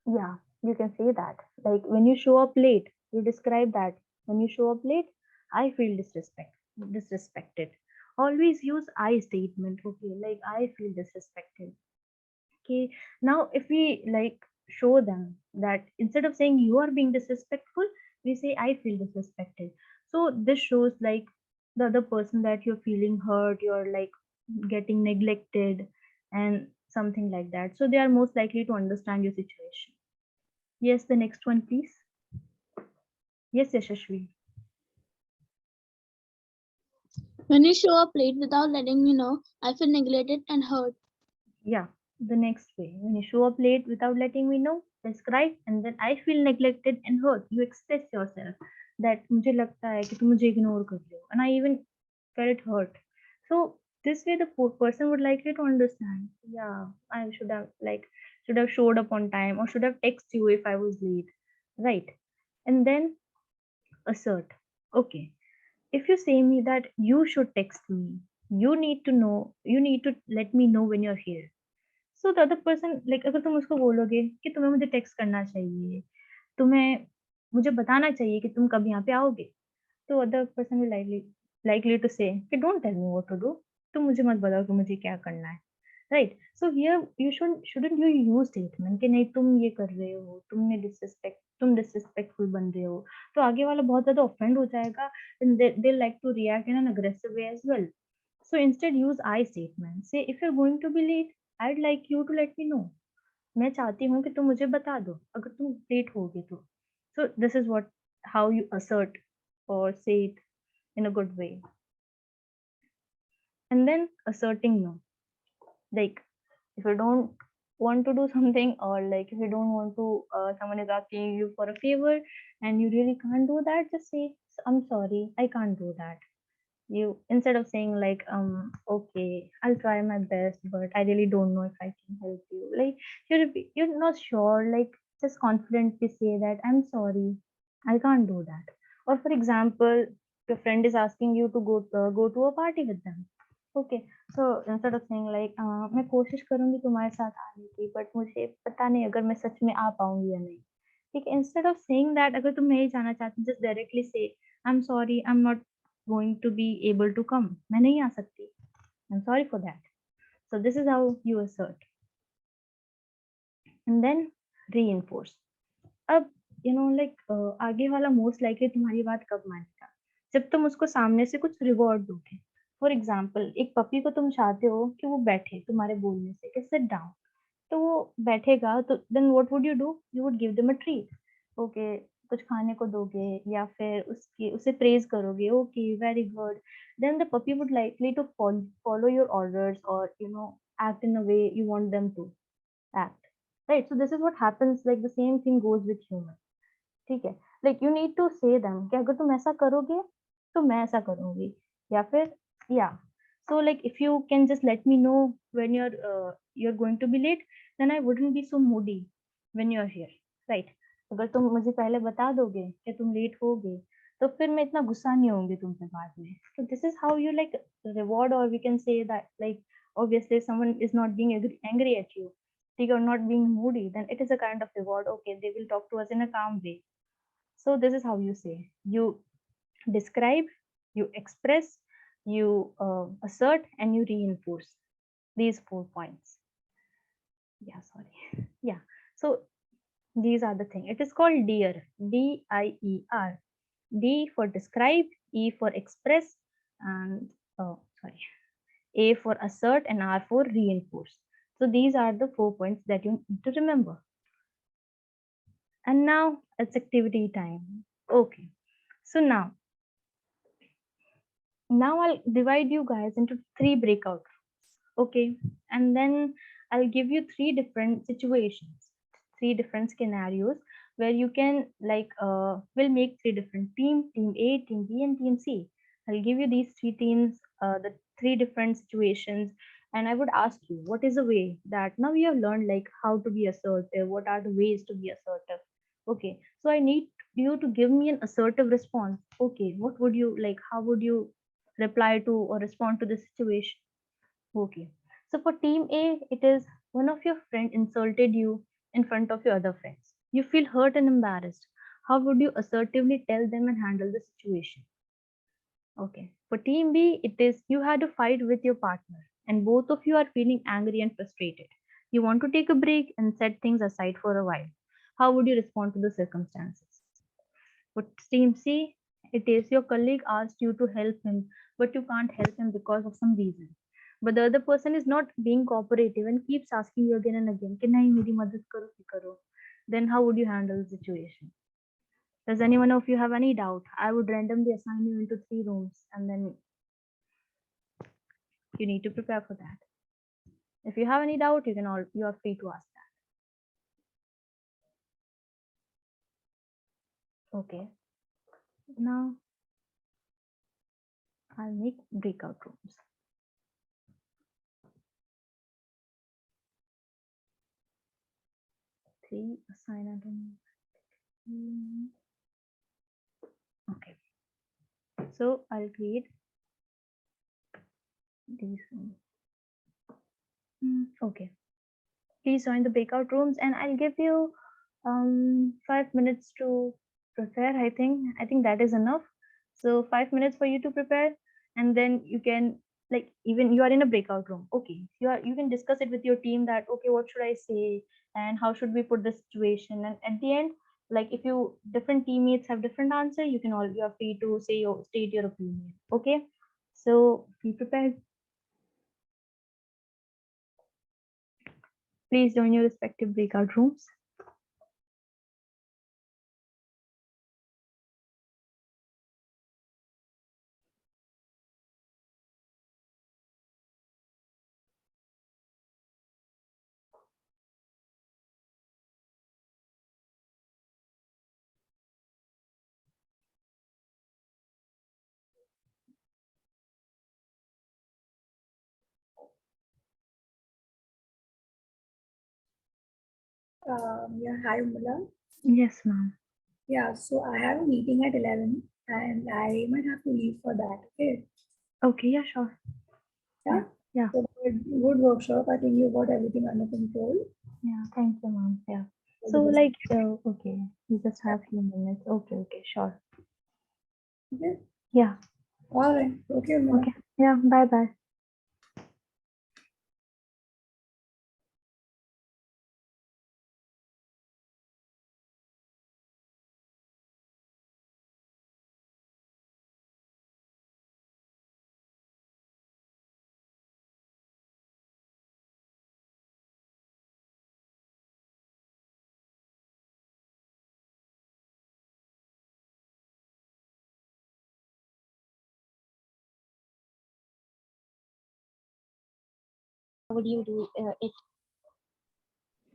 Yeah, you can say that. Like when you show up late, you describe that. When you show up late, I feel disrespected. Always use I statement. Okay, like I feel disrespected. Okay, now if we like show them that instead of saying you are being disrespectful, we say I feel disrespected. So this shows like the other person that you're feeling hurt, you're like getting neglected and something like that. So they are most likely to understand your situation. Yes, the next one, please. Yes, Yashashvi. When you show up late without letting me know, I feel neglected and hurt. Yeah, the next way. When you show up late without letting me know, describe, and then I feel neglected and hurt. You express yourself that मुझे लगता है कि तुम मुझे ignore कर रहे हो, and I even felt hurt. So this way, the person would likely to understand. Yeah, I should have showed up on time or should have texted you if I was late, right? And then assert. Okay, if you say me that you should text me, you need to let me know when you're here. So the other person, like अगर तुम उसको बोलोगे कि तुम्हें मुझे text करना चाहिए, तुम्हें मुझे बताना चाहिए कि तुम कब यहाँ पे आओगे, तो other person will likely to say कि don't tell me what to do, तुम मुझे मत बताओ कि मुझे क्या करना है, right? So here you shouldn't you use statement कि नहीं तुम ये कर रहे हो, तुम disrespectful बन रहे हो, तो आगे वाला बहुत ज्यादा offend हो जाएगा and they like to react in an aggressive way as well. So instead use I statement. Say if you're going to be late, I'd like you to let me know. मैं चाहती हूँ कि तुम मुझे बता दो अगर तुम लेट होगे तो. So this is what how you assert or say it in a good way. And then asserting no. Like if you don't want to do something or like if you don't want to someone is asking you for a favor and you really can't do that, just say I'm sorry, I can't do that. You instead of saying like okay, I'll try my best but I really don't know if I can help you, like you're not sure, like just confidently say that I'm sorry, I can't do that. Or for example, your friend is asking you to go to a party with them. Okay, so instead of saying like मैं कोशिश करूंगी तुम्हारे साथ आने की but मुझे पता नहीं अगर मैं सच में आ पाऊंगी या नहीं. ठीक है, इंस्टेड ऑफ सेइंग दैट अगर तुम नहीं जाना चाहती जस्ट डायरेक्टली से I am sorry, I am not going to be able to come, मैं नहीं आ सकती. I'm sorry for that. So this is how you assert. And then reinforce. अब आगे वाला मोस्ट लाइकली तुम्हारी बात कब मानेगा? जब तुम उसको सामने से कुछ रिवॉर्ड दोगे. फॉर एग्जाम्पल, एक पपी को तुम चाहते हो कि वो बैठे तुम्हारे बोलने से, कि सिट डाउन, तो वो बैठेगा, तो then what would you do? You would give them a treat. Okay, कुछ खाने को दोगे या फिर उसे प्रेज करोगे. Okay, very good. Then the puppy would likely to follow your orders और act in a way you want them to act, right? So this is what happens, like the same thing goes with human. ठीक है, like you need to say them कि अगर तुम ऐसा करोगे तो मैं ऐसा करूंगी, या फिर yeah. So like if you can just let me know when you're going to be late, then I wouldn't be so moody when you're here, right? अगर तुम मुझे पहले बता दोगे कि तुम लेट होगे, तो फिर मैं इतना गुस्सा नहीं होंगी तुम पे बाद में. So this is how you like reward, or we can say that like obviously someone is not being angry at you, or not being moody, then it is a kind of reward. Okay, they will talk to us in a calm way. So this is how you say. You describe, you express, you assert, and you reinforce these 4 points. Yeah, sorry. Yeah. So these are the thing. It is called DIER. DIER. D for describe, E for express, and A for assert, and R for reinforce. So these are the 4 points that you need to remember. And now it's activity time. Okay. So now I'll divide you guys into 3 breakout rooms. Okay. And then I'll give you 3 different situations, 3 different scenarios where you can we'll make 3 different teams: team A, team B, and team C. I'll give you these 3 teams, the 3 different situations, and I would ask you, what is a way that now you have learned like how to be assertive, what are the ways to be assertive. Okay, so I need you to give me an assertive response. Okay, what would you like, how would you reply to or respond to the situation? Okay. So for team A, it is one of your friend insulted you in front of your other friends. You feel hurt and embarrassed. How would you assertively tell them and handle the situation? Okay. For team B, it is you had a fight with your partner and both of you are feeling angry and frustrated. You want to take a break and set things aside for a while. How would you respond to the circumstances? For team C, it is your colleague asked you to help him, but you can't help him because of some reason. But the other person is not being cooperative and keeps asking you again and again, "Can I meri madad karo, ki karo?" Then how would you handle the situation? Does anyone of you have any doubt? I would randomly assign you into 3 rooms and then you need to prepare for that. If you have any doubt, you are free to ask that. Okay. Now I'll make breakout rooms. Assign item. Okay. So I'll create these. Okay. Please join the breakout rooms and I'll give you 5 minutes to prepare. I think that is enough. So 5 minutes for you to prepare, and then you can even you are in a breakout room. Okay, you can discuss it with your team that okay, what should I say and how should we put the situation, and at the end, if you different teammates have different answer, you are free to state your opinion. Okay, so be prepared. Please join your respective breakout rooms. Yeah, hi, Urmila. Yes, ma'am. Yeah, so I have a meeting at 11 and I might have to leave for that. Okay. Okay, yeah, sure. Yeah. Yeah. So good workshop. I think you got everything under control. Yeah, thank you, ma'am. Yeah. So okay, you just have few minutes. Okay, sure. Okay. Yeah. All right. Okay, Urmila. Okay. Yeah, bye. would you do it?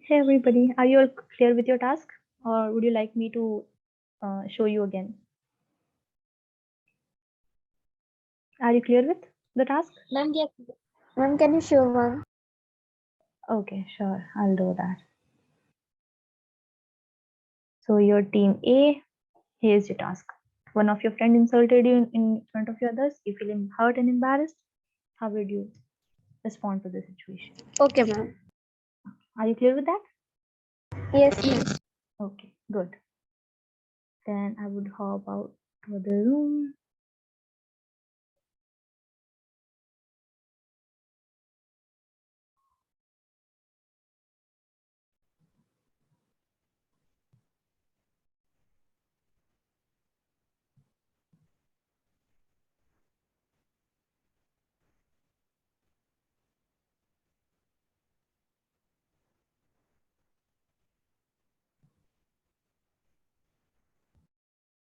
Hey everybody, are you all clear with your task, or would you like me to show you again? Are you clear with the task? Ma'am, ma'am, can you show one? Okay, sure, I'll do that. So your team A, here's your task. One of your friend insulted you in front of your others. You feel hurt and embarrassed. How would you respond to the situation? Okay, ma'am. Are you clear with that? Yes, ma'am. Okay, good. Then I would hop out to the room.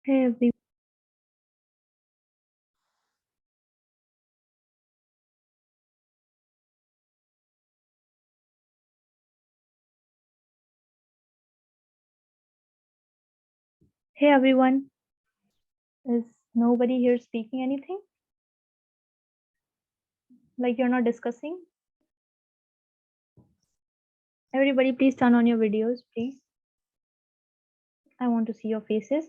Hey everyone. Hey everyone. Is nobody here speaking anything? Like you're not discussing? Everybody, please turn on your videos, please. I want to see your faces.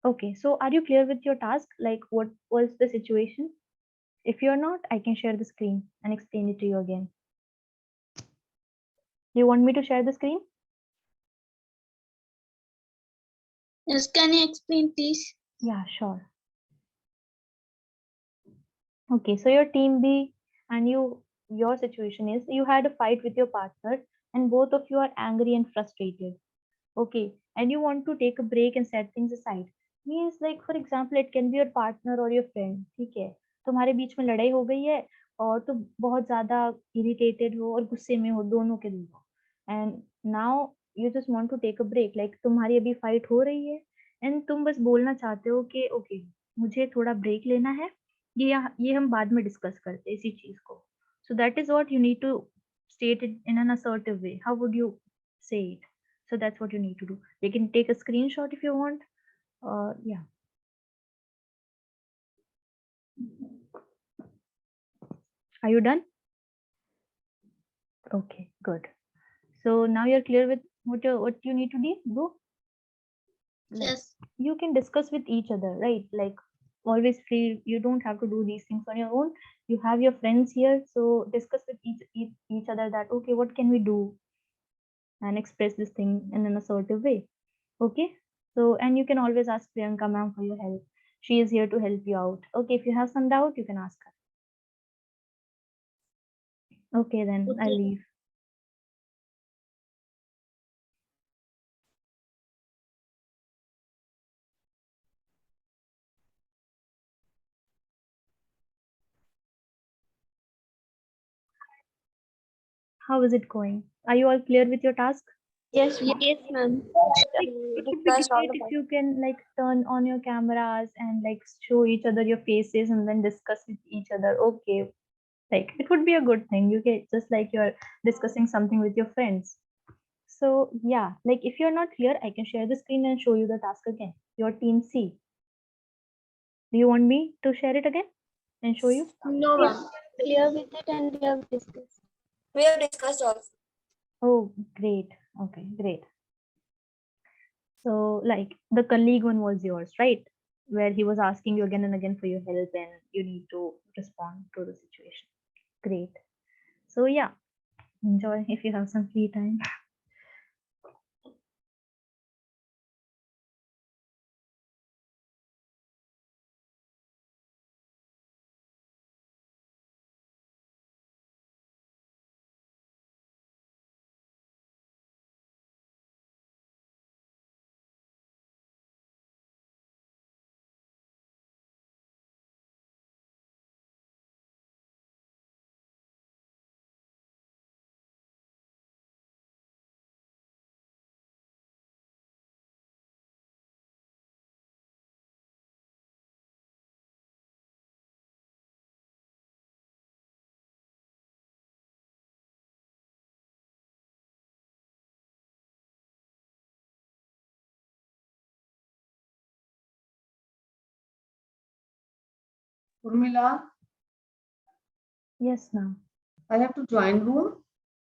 Okay, so are you clear with your task? Like what was the situation? If you're not, I can share the screen and explain it to you again. You want me to share the screen? Yes, can you explain, please? Yeah, sure. Okay, so your team B and your situation is you had a fight with your partner and both of you are angry and frustrated. Okay, and you want to take a break and set things aside. Means like for example, it can be your partner or your friend. ठीक है, तुम्हारे बीच में लड़ाई हो गई है और तुम बहुत ज्यादा irritated हो और गुस्से में हो दोनों के दोनों. And now you just want to take a break. Like तुम्हारी अभी fight हो रही है and तुम बस बोलना चाहते हो कि okay, मुझे थोड़ा break लेना है. ये हम बाद में discuss करते हैं इसी चीज को. So that is what you need to state it in an assertive way. How would you say it? So that's what you need to do. You can take a screenshot if you want. Yeah. Are you done? Okay, good. So now you're clear with what you need to do? Like, Yes. you can discuss with each other, right? Like always feel you don't have to do these things on your own. You have your friends here, so discuss with each other that okay, what can we do? And express this thing in an assertive way. Okay. So and you can always ask Priyanka ma'am for your help. She is here to help you out. Okay, if you have some doubt, you can ask her. Okay, then I leave. How is it going? Are you all clear with your task? Yes, ma'am. Yes, ma'am. Like, it would be Discussed all great the if you can like turn on your cameras and like show each other your faces and then discuss with each other. Okay, like it would be a good thing. You get just like you're discussing something with your friends. So yeah, like if you're not clear, I can share the screen and show you the task again. Your team C. Do you want me to share it again and show you? No, ma'am. Clear with it and we have discussed. We have discussed also. Oh, great. Okay, great. So, like the colleague one was yours, right? Where he was asking you again and again for your help and you need to respond to the situation. Great. So, yeah, enjoy if you have some free time. Urmila, Yes, ma'am. I have to join room.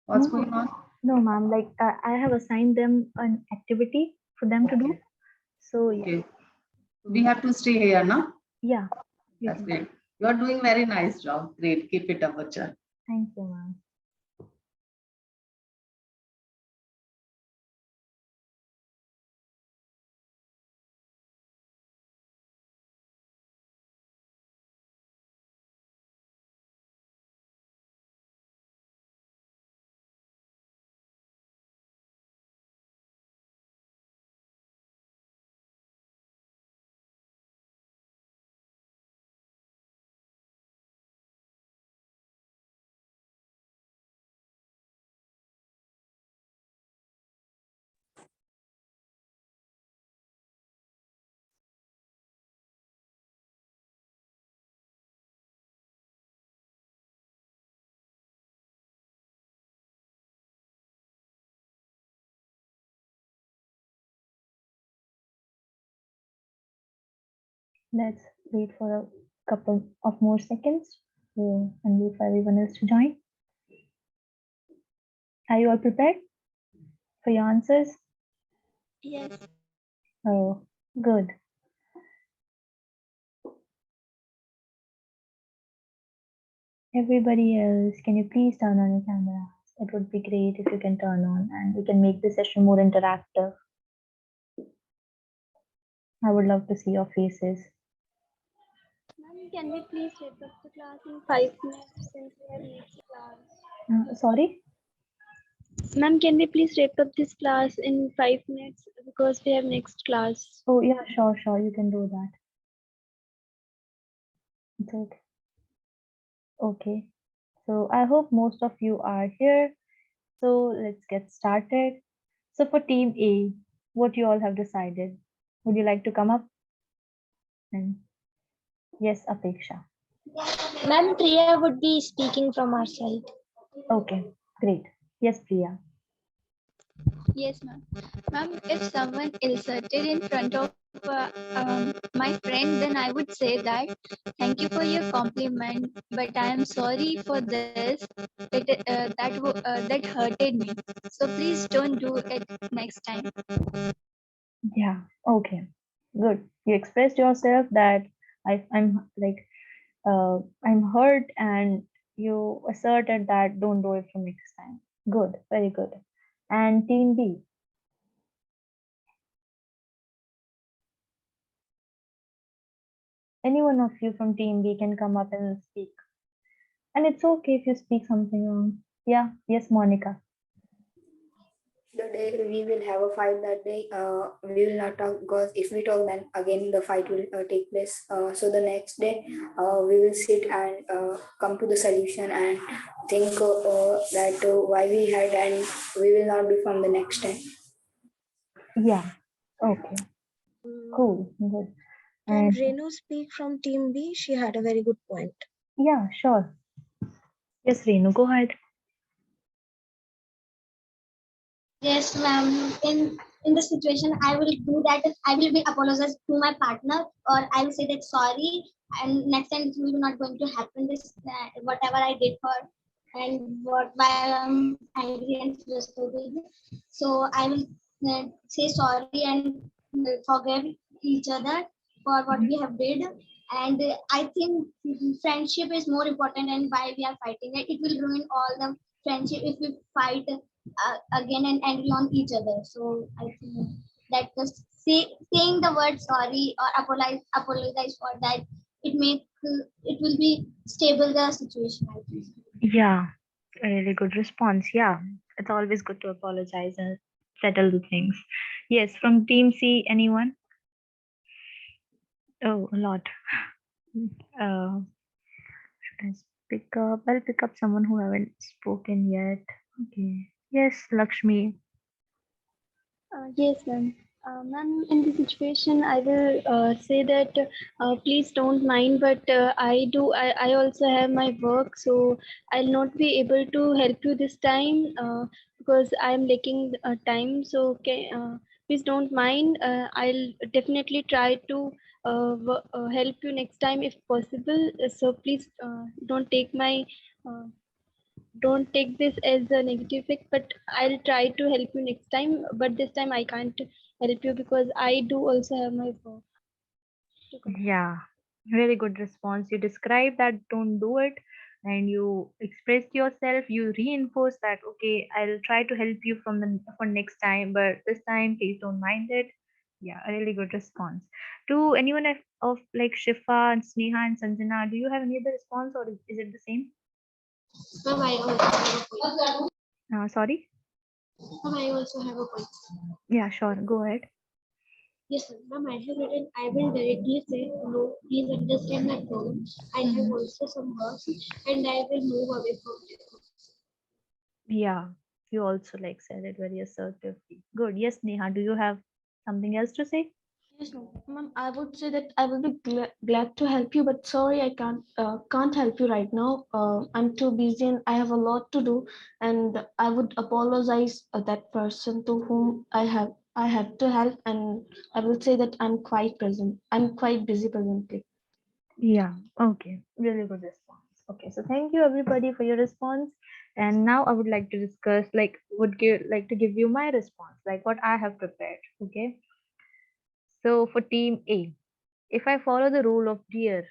What's No, going on? no, ma'am. Like I have assigned them an activity for them to do. Okay. So yeah, Okay. We have to stay here, no? yeah. You That's can. great. You are doing very nice job. Great. Keep it up, Bacha. Thank you, ma'am. Let's wait for a couple of more seconds and wait for everyone else to join. Are you all prepared for your answers? Yes. Oh, good. Everybody else, can you please turn on your cameras? It would be great if you can turn on and we can make the session more interactive. I would love to see your faces. Ma'am, can we please wrap up the class in 5 minutes since we have next class? Sorry? Ma'am, can we please wrap up this class in 5 minutes because we have next class? Oh, yeah, sure, you can do that. It's okay. Okay. So I hope most of you are here. So let's get started. So for team A, what you all have decided? Would you like to come up? And yes, Apeksha. Ma'am, Priya would be speaking from our side. Okay, great. Yes, Priya. Yes, ma'am. Ma'am, if someone insulted in front of my friend, then I would say that thank you for your compliment, but I am sorry for this. That hurted me. So please don't do it next time. Yeah, okay, good. You expressed yourself that I'm like I'm hurt, and you asserted that don't do it from next time. Good, very good. And team B. Any one of you from team B can come up and speak. And it's okay if you speak something wrong. Yeah, yes, Monica. The day we will have a fight, that day we will not talk, because if we talk then again the fight will take place. So the next day we will sit and come to the solution and think that why we had, and we will not do from the next time. Yeah, okay, cool, good. Can And Renu speak from team B? She had a very good point. yeah, sure. Yes, Renu, go ahead. Yes, ma'am. In the situation, I will do that. I will be apologize to my partner, or I will say that sorry, and next time it will not going to happen. This whatever I did for, and what while I'm angry and frustrated. So I will say sorry and forgive each other for what we have did. And I think friendship is more important, and why we are fighting. It will ruin all the friendship if we fight again and angry on each other. So I think that just saying the word sorry or apologize for that, it will be stable the situation, I think. Yeah, a really good response. Yeah, it's always good to apologize and settle the things. Yes, from team C, anyone? Oh, a lot. Should I pick up? I'll pick up someone who haven't spoken yet. Okay. Yes, Lakshmi. Yes, ma'am. Ma'am, in this situation, I will say that please don't mind, but I also have my work, so I'll not be able to help you this time because I'm lacking time. So please don't mind. I'll definitely try to help you next time if possible. So please uh, don't take this as a negative effect, but I'll try to help you next time. But this time I can't help you because I do also have my work to complete. Yeah, very good response. You describe that don't do it, and you expressed yourself. You reinforce that, okay, I'll try to help you from the for next time, but this time please don't mind it. Yeah, a really good response. To anyone of like Shifa and Sneha and Sanjana, do you have any other response, or is it the same? Ma'am, I also have a point. Sorry. Ma'am, I also have a point. Yeah, sure. Go ahead. Yes, sir. Ma'am, I have written, I will directly say, no, please understand my problem. I have also some work and I will move away from it. Yeah, you also like said it very assertively. Good. Yes, Neha, do you have something else to say? Yes, ma'am. I would say that I will be glad to help you, but sorry, I can't help you right now. I'm too busy and I have a lot to do, and I would apologize that person to whom I have to help, and I will say that I'm quite present. I'm quite busy presently. Yeah, okay. Really good response. Okay, so thank you everybody for your response. And now I would like to discuss, like, like to give you my response, like what I have prepared. Okay. So for team A, if I follow the rule of dear,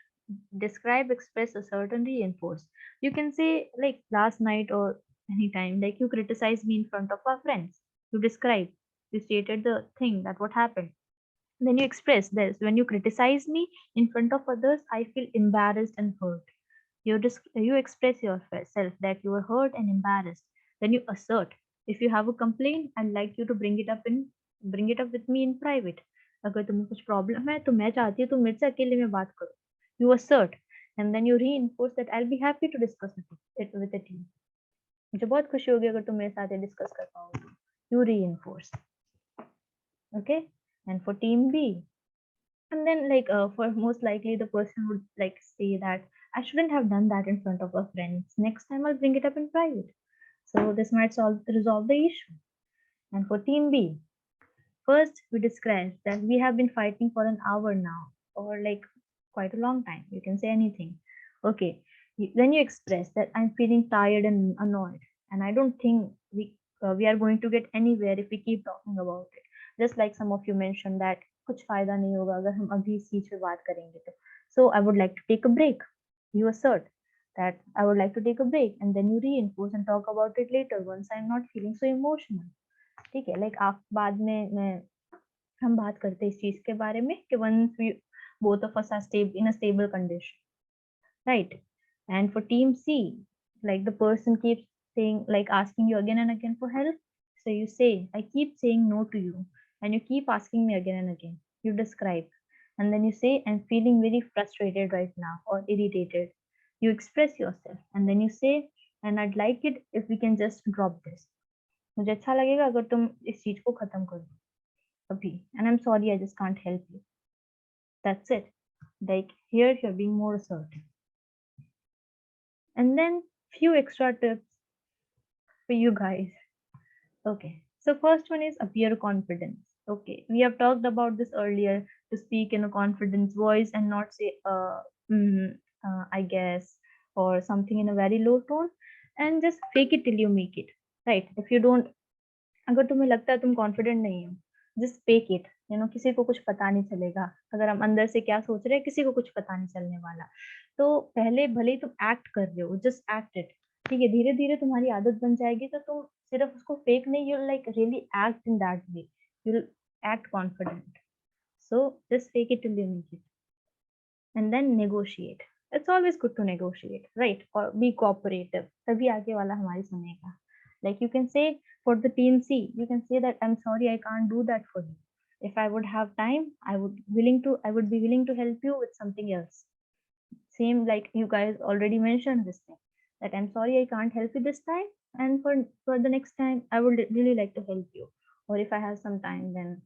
describe, express, assert, and reinforce, you can say like last night or anytime, like you criticize me in front of our friends. You describe, you stated the thing that what happened. Then you express this. When you criticize me in front of others, I feel embarrassed and hurt. You express yourself that you are hurt and embarrassed. Then you assert. If you have a complaint, I'd like you to bring it up with me in private. अगर तुम्हें कुछ problem है तो मैं चाहती हूँ तुम मेरे से अकेले में बात करो. You assert, and then you reinforce that I'll be happy to discuss it with the team. मुझे बहुत खुशी होगी अगर तुम मेरे साथ ये डिस्कस कर पाओगे. You reinforce. Okay. And for team B, and then like for most likely the person would like say that I shouldn't have done that in front of our friends. Next time I'll bring it up in private. So this might resolve the issue. And for team B, first we describe that we have been fighting for an hour now, or like quite a long time. You can say anything. Okay. Then you express that I'm feeling tired and annoyed, and I don't think we are going to get anywhere if we keep talking about it. Just like some of you mentioned that कुछ फायदा नहीं होगा अगर हम अभी इस चीज पे बात करेंगे तो. So I would like to take a break. You assert that I would like to take a break, and then you reinforce and talk about it later once I'm not feeling so emotional. ठीक है, like आप बाद में मैं हम बात करते हैं इस चीज के बारे में कि once we both of us are stable in a stable condition, right? And for team C, like the person keeps saying, like asking you again and again for help, so you say I keep saying no to you and you keep asking me again and again. You describe, and then you say I'm feeling very frustrated right now or irritated. You express yourself, and then you say and I'd like it if we can just drop this. मुझे अच्छा लगेगा अगर तुम इस चीज को खत्म कर दो अभी, and I'm sorry I just can't help you. That's it. Like here you're being more assertive. And then few extra tips for you guys. Okay, so first one is appear confidence. Okay, we have talked about this earlier, to speak in a confident voice and not say I guess or something in a very low tone, and just fake it till you make it, right? If you don't, अगर तुम्हें लगता है तुम confident नहीं हो, just fake it. किसी को कुछ पता नहीं चलेगा अगर हम अंदर से क्या सोच रहे हैं, किसी को कुछ पता नहीं चलने वाला. तो पहले भले ही तुम एक्ट कर रहे हो, जस्ट एक्ट इट. ठीक है, धीरे धीरे तुम्हारी आदत बन जाएगी तो तुम सिर्फ उसको फेक नहीं, you like really act in that way, you act confident. So just fake it till you make it. And then negotiate. It's always good to negotiate, right? Or be cooperative. तभी आगे वाला हमारी सुनेगा. Like you can say for the team C, you can say that I'm sorry I can't do that for you. If I would have time, I would be willing to help you with something else. Same like you guys already mentioned this thing, that I'm sorry I can't help you this time, and for the next time I would really like to help you. Or if I have some time, then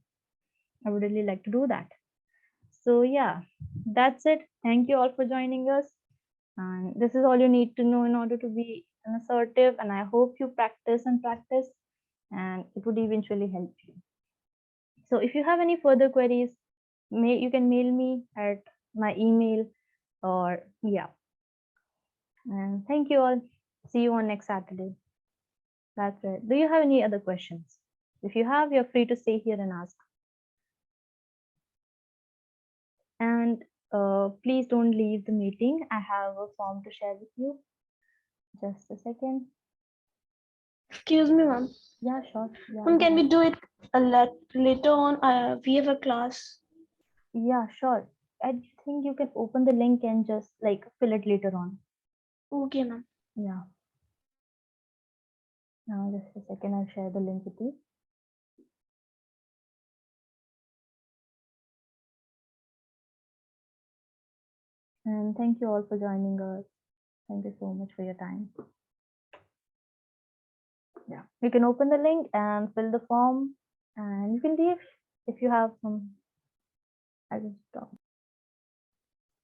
I would really like to do that. So yeah, that's it. Thank you all for joining us. And this is all you need to know in order to be an assertive. And I hope you practice and practice, and it would eventually help you. So if you have any further queries, you can mail me at my email or yeah. And thank you all. See you on next Saturday. That's it. Do you have any other questions? If you have, you're free to stay here and ask. And please don't leave the meeting. I have a form to share with you. Just a second. Excuse me, ma'am. Yeah, sure. Yeah, Ma'am, go can we ahead. do it later on? We have a class. Yeah, sure. I think you can open the link and just like fill it later on. Okay, ma'am. Yeah. Now just a second, I'll share the link with you. And thank you all for joining us. Thank you so much for your time. Yeah, you can open the link and fill the form and you can leave if you have some. I just stop.